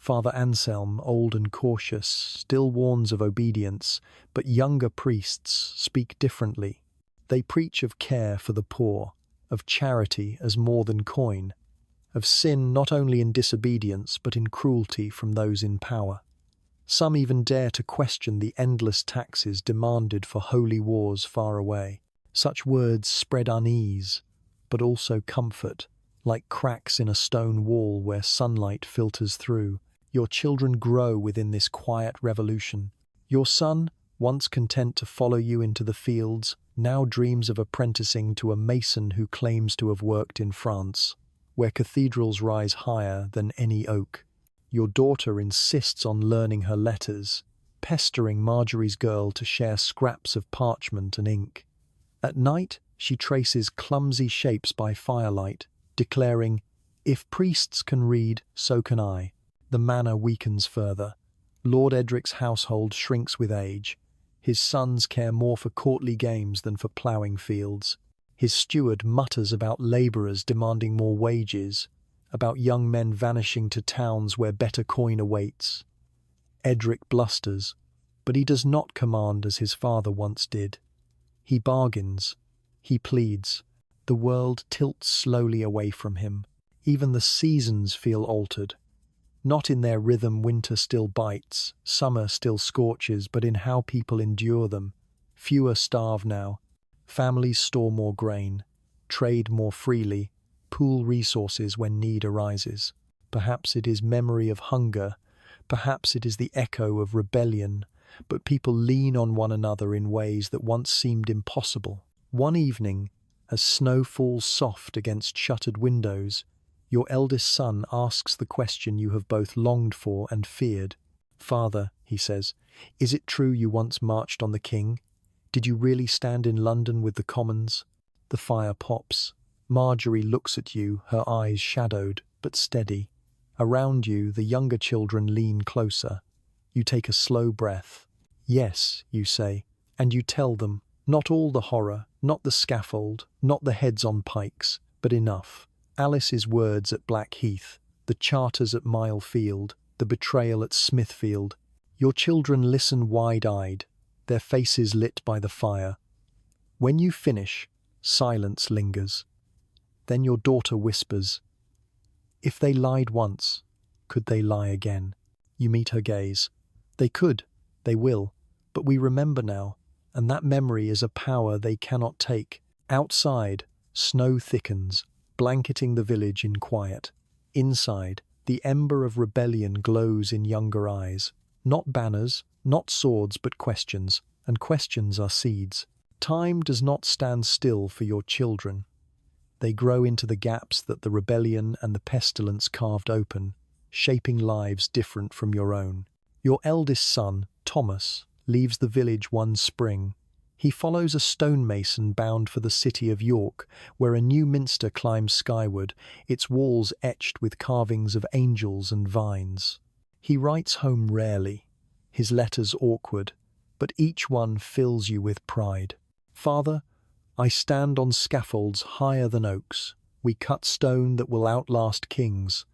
Father Anselm, old and cautious, still warns of obedience, but younger priests speak differently. They preach of care for the poor, of charity as more than coin, of sin not only in disobedience but in cruelty from those in power. Some even dare to question the endless taxes demanded for holy wars far away. Such words spread unease, but also comfort, like cracks in a stone wall where sunlight filters through. Your children grow within this quiet revolution. Your son, once content to follow you into the fields, now dreams of apprenticing to a mason who claims to have worked in France, where cathedrals rise higher than any oak. Your daughter insists on learning her letters, pestering Marjorie's girl to share scraps of parchment and ink. At night, she traces clumsy shapes by firelight, declaring, "If priests can read, so can I." The manor weakens further. Lord Edric's household shrinks with age. His sons care more for courtly games than for ploughing fields. His steward mutters about labourers demanding more wages, about young men vanishing to towns where better coin awaits. Edric blusters, but he does not command as his father once did. He bargains. He pleads. The world tilts slowly away from him. Even the seasons feel altered. Not in their rhythm winter still bites, summer still scorches, but in how people endure them. Fewer starve now. Families store more grain, trade more freely, pool resources when need arises. Perhaps it is memory of hunger, perhaps it is the echo of rebellion, but people lean on one another in ways that once seemed impossible. One evening, as snow falls soft against shuttered windows, your eldest son asks the question you have both longed for and feared. "Father," he says, "is it true you once marched on the king? Did you really stand in London with the commons?" The fire pops. Marjorie looks at you, her eyes shadowed, but steady. Around you, the younger children lean closer. You take a slow breath. "Yes," you say, and you tell them, not all the horror, not the scaffold, not the heads on pikes, but enough. Alice's words at Blackheath, the charters at Mile Field, the betrayal at Smithfield. Your children listen wide-eyed, their faces lit by the fire. When you finish, silence lingers. Then your daughter whispers, "If they lied once, could they lie again?" You meet her gaze. "They could, they will, but we remember now, and that memory is a power they cannot take." Outside, snow thickens, blanketing the village in quiet. Inside, the ember of rebellion glows in younger eyes. Not banners, not swords, but questions, and questions are seeds. Time does not stand still for your children. They grow into the gaps that the rebellion and the pestilence carved open, shaping lives different from your own. Your eldest son, Thomas, leaves the village one spring. He follows a stonemason bound for the city of York, where a new minster climbs skyward, its walls etched with carvings of angels and vines. He writes home rarely, his letters awkward, but each one fills you with pride. "Father, I stand on scaffolds higher than oaks. We cut stone that will outlast kings."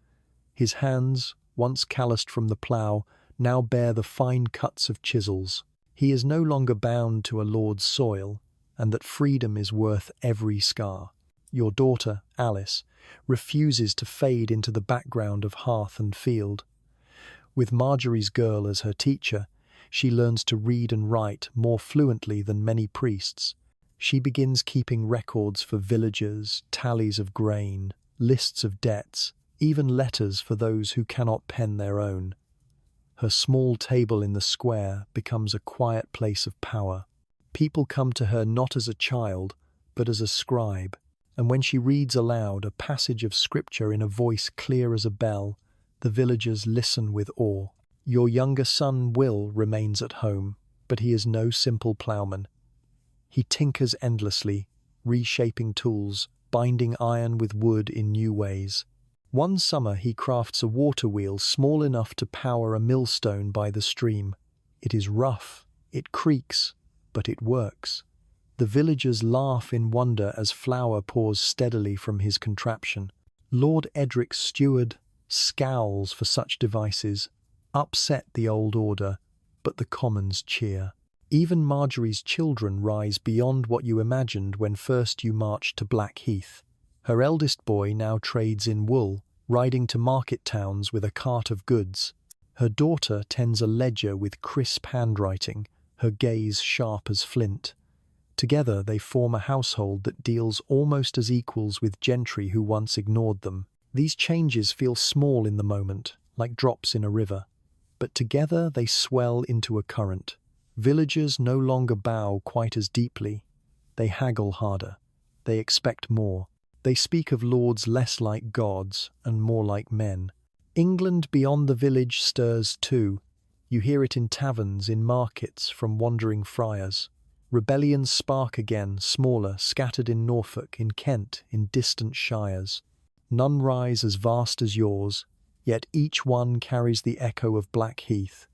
His hands, once calloused from the plough, now bear the fine cuts of chisels. He is no longer bound to a lord's soil, and that freedom is worth every scar. Your daughter, Alice, refuses to fade into the background of hearth and field. With Marjorie's girl as her teacher, she learns to read and write more fluently than many priests. She begins keeping records for villagers, tallies of grain, lists of debts, even letters for those who cannot pen their own. Her small table in the square becomes a quiet place of power. People come to her not as a child, but as a scribe, and when she reads aloud a passage of scripture in a voice clear as a bell, the villagers listen with awe. Your younger son, Will, remains at home, but he is no simple ploughman. He tinkers endlessly, reshaping tools, binding iron with wood in new ways. One summer he crafts a water wheel small enough to power a millstone by the stream. It is rough, it creaks, but it works. The villagers laugh in wonder as flour pours steadily from his contraption. Lord Edric's steward, scowls for such devices, upset the old order, but the commons cheer. Even Marjorie's children rise beyond what you imagined when first you marched to Blackheath. Her eldest boy now trades in wool, riding to market towns with a cart of goods. Her daughter tends a ledger with crisp handwriting, her gaze sharp as flint. Together they form a household that deals almost as equals with gentry who once ignored them. These changes feel small in the moment, like drops in a river, but together they swell into a current. Villagers no longer bow quite as deeply. They haggle harder. They expect more. They speak of lords less like gods and more like men. England beyond the village stirs too. You hear it in taverns, in markets, from wandering friars. Rebellions spark again, smaller, scattered in Norfolk, in Kent, in distant shires. None rise as vast as yours, yet each one carries the echo of Blackheath.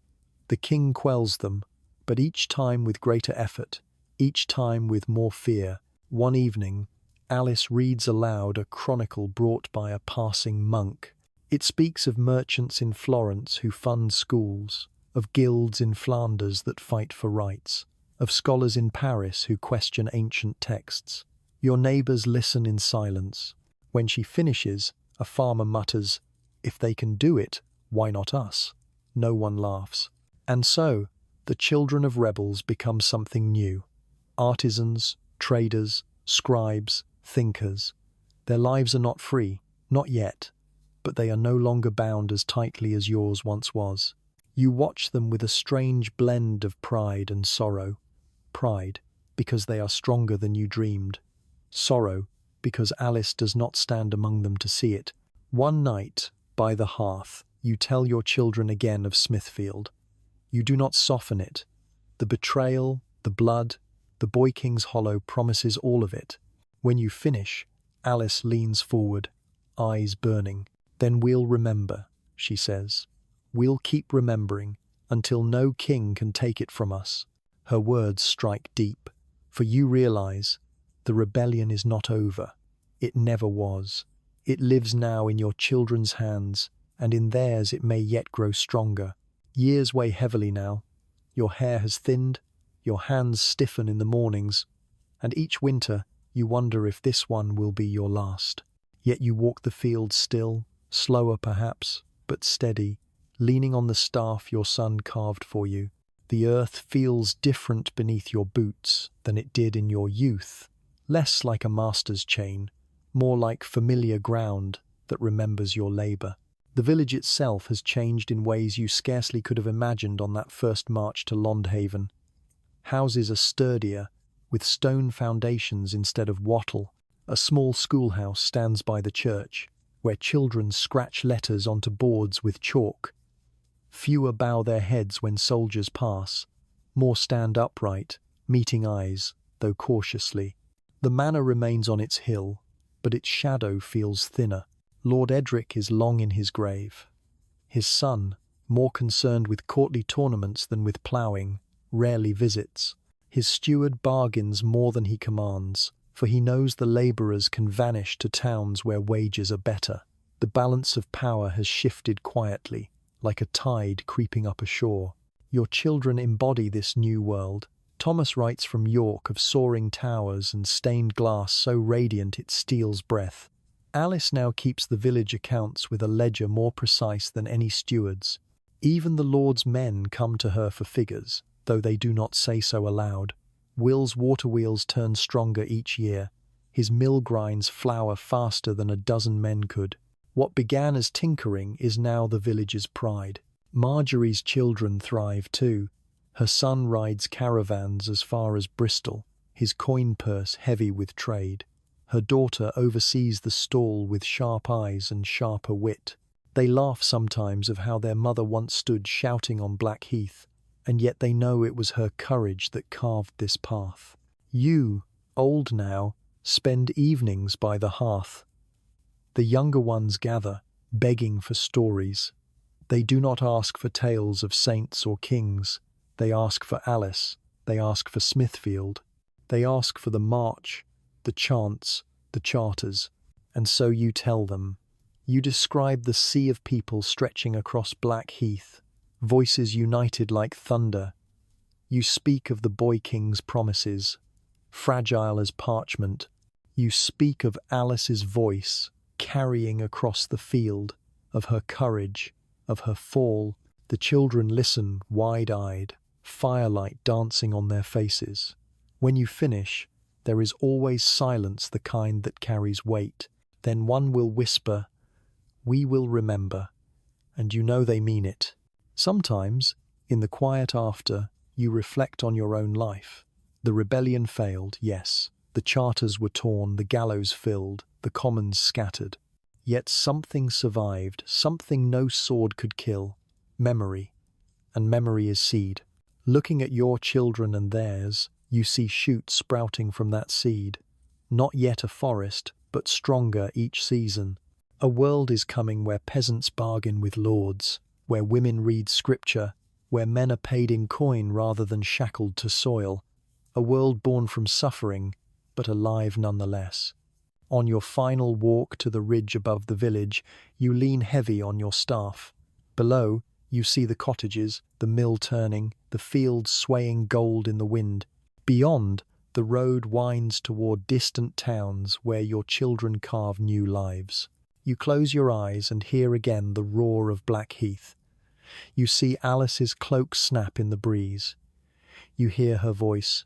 The king quells them, but each time with greater effort, each time with more fear. One evening, Alice reads aloud a chronicle brought by a passing monk. It speaks of merchants in Florence who fund schools, of guilds in Flanders that fight for rights, of scholars in Paris who question ancient texts. Your neighbours listen in silence. When she finishes, a farmer mutters, "If they can do it, why not us?" No one laughs. And so, the children of rebels become something new. Artisans, traders, scribes, thinkers. Their lives are not free, not yet, but they are no longer bound as tightly as yours once was. You watch them with a strange blend of pride and sorrow. Pride, because they are stronger than you dreamed. Sorrow, because Alice does not stand among them to see it. One night, by the hearth, you tell your children again of Smithfield. You do not soften it. The betrayal, the blood, the Boy King's Hollow promises all of it. When you finish, Alice leans forward, eyes burning. "Then we'll remember," she says. "We'll keep remembering until no king can take it from us." Her words strike deep, for you realize the rebellion is not over. It never was. It lives now in your children's hands, and in theirs it may yet grow stronger. Years weigh heavily now. Your hair has thinned, your hands stiffen in the mornings, and each winter you wonder if this one will be your last. Yet you walk the fields still, slower perhaps, but steady, leaning on the staff your son carved for you. The earth feels different beneath your boots than it did in your youth, less like a master's chain, more like familiar ground that remembers your labour. The village itself has changed in ways you scarcely could have imagined on that first march to Londhaven. Houses are sturdier, with stone foundations instead of wattle. A small schoolhouse stands by the church, where children scratch letters onto boards with chalk. Fewer bow their heads when soldiers pass. More stand upright, meeting eyes, though cautiously. The manor remains on its hill, but its shadow feels thinner. Lord Edric is long in his grave. His son, more concerned with courtly tournaments than with ploughing, rarely visits. His steward bargains more than he commands, for he knows the labourers can vanish to towns where wages are better. The balance of power has shifted quietly, like a tide creeping up ashore. Your children embody this new world. Thomas writes from York of soaring towers and stained glass so radiant it steals breath. Alice now keeps the village accounts with a ledger more precise than any steward's. Even the Lord's men come to her for figures, though they do not say so aloud. Will's water wheels turn stronger each year. His mill grinds flour faster than a dozen men could. What began as tinkering is now the village's pride. Marjorie's children thrive too. Her son rides caravans as far as Bristol, his coin purse heavy with trade. Her daughter oversees the stall with sharp eyes and sharper wit. They laugh sometimes of how their mother once stood shouting on Blackheath, and yet they know it was her courage that carved this path. You, old now, spend evenings by the hearth. The younger ones gather, begging for stories. They do not ask for tales of saints or kings. They ask for Alice. They ask for Smithfield. They ask for the march, the chants, the charters. And so you tell them. You describe the sea of people stretching across Black Heath, voices united like thunder. You speak of the boy king's promises, fragile as parchment. You speak of Alice's voice carrying across the field, of her courage, of her fall. The children listen wide-eyed, firelight dancing on their faces. When you finish, there is always silence, the kind that carries weight. Then one will whisper, "We will remember," and you know they mean it. Sometimes, in the quiet after, you reflect on your own life. The rebellion failed, yes. The charters were torn, the gallows filled, the commons scattered. Yet something survived, something no sword could kill. Memory. And memory is seed. Looking at your children and theirs, you see shoots sprouting from that seed. Not yet a forest, but stronger each season. A world is coming where peasants bargain with lords, where women read scripture, where men are paid in coin rather than shackled to soil. A world born from suffering, but alive nonetheless. On your final walk to the ridge above the village, you lean heavy on your staff. Below, you see the cottages, the mill turning, the fields swaying gold in the wind. Beyond, the road winds toward distant towns where your children carve new lives. You close your eyes and hear again the roar of Black Heath. You see Alice's cloak snap in the breeze. You hear her voice,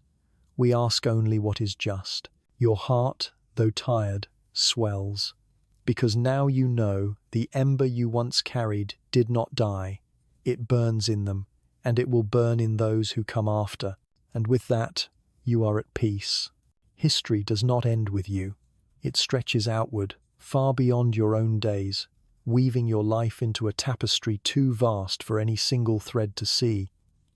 "We ask only what is just." Your heart, though tired, swells. Because now you know the ember you once carried did not die. It burns in them, and it will burn in those who come after. And with that, you are at peace. History does not end with you. It stretches outward, far beyond your own days, weaving your life into a tapestry too vast for any single thread to see.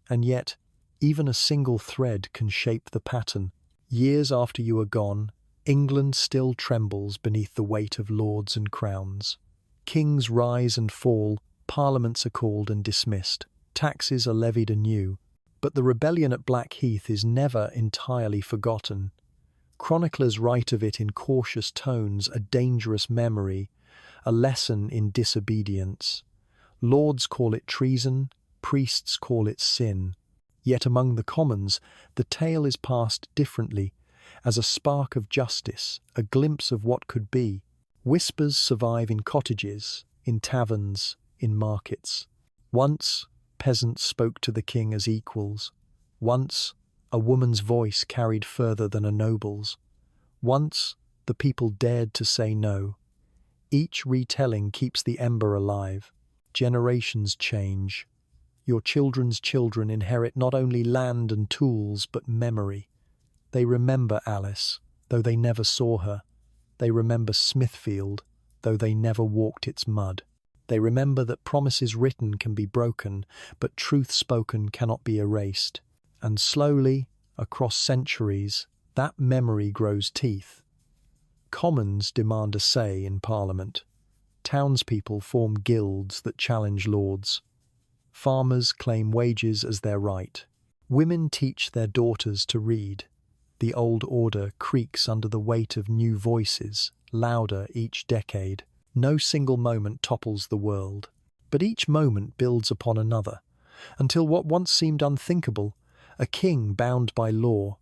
And yet, even a single thread can shape the pattern. Years after you are gone, England still trembles beneath the weight of lords and crowns. Kings rise and fall, parliaments are called and dismissed, taxes are levied anew. But the rebellion at Black Heath is never entirely forgotten. Chroniclers write of it in cautious tones, a dangerous memory, a lesson in disobedience. Lords call it treason, priests call it sin. Yet among the commons, the tale is passed differently, as a spark of justice, a glimpse of what could be. Whispers survive in cottages, in taverns, in markets. Once, peasants spoke to the king as equals. Once, a woman's voice carried further than a noble's. Once, the people dared to say no. Each retelling keeps the ember alive. Generations change. Your children's children inherit not only land and tools, but memory. They remember Alice, though they never saw her. They remember Smithfield, though they never walked its mud. They remember that promises written can be broken, but truth spoken cannot be erased. And slowly, across centuries, that memory grows teeth. Commons demand a say in Parliament. Townspeople form guilds that challenge lords. Farmers claim wages as their right. Women teach their daughters to read. The old order creaks under the weight of new voices, louder each decade. No single moment topples the world, but each moment builds upon another, until what once seemed unthinkable, a king bound by law,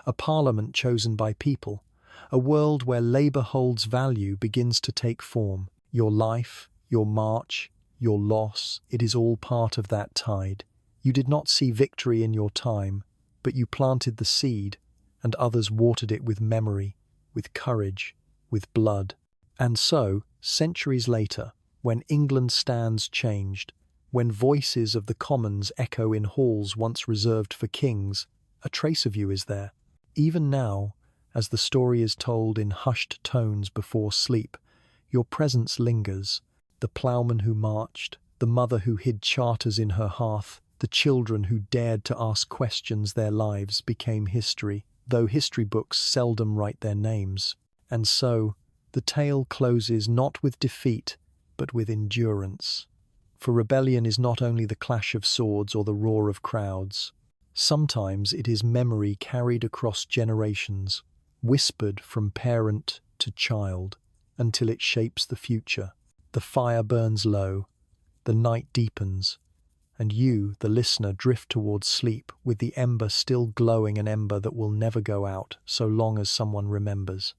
a parliament chosen by people, a world where labour holds value begins to take form. Your life, your march, your loss, it is all part of that tide. You did not see victory in your time, but you planted the seed, and others watered it with memory, with courage, with blood. And so, centuries later, when England stands changed, when voices of the commons echo in halls once reserved for kings, a trace of you is there. Even now, as the story is told in hushed tones before sleep, your presence lingers. The ploughman who marched, the mother who hid charters in her hearth, the children who dared to ask questions, their lives became history, though history books seldom write their names. And so, the tale closes not with defeat, but with endurance. For rebellion is not only the clash of swords or the roar of crowds. Sometimes it is memory carried across generations, whispered from parent to child, until it shapes the future. The fire burns low, the night deepens, and you, the listener, drift towards sleep with the ember still glowing, an ember that will never go out so long as someone remembers.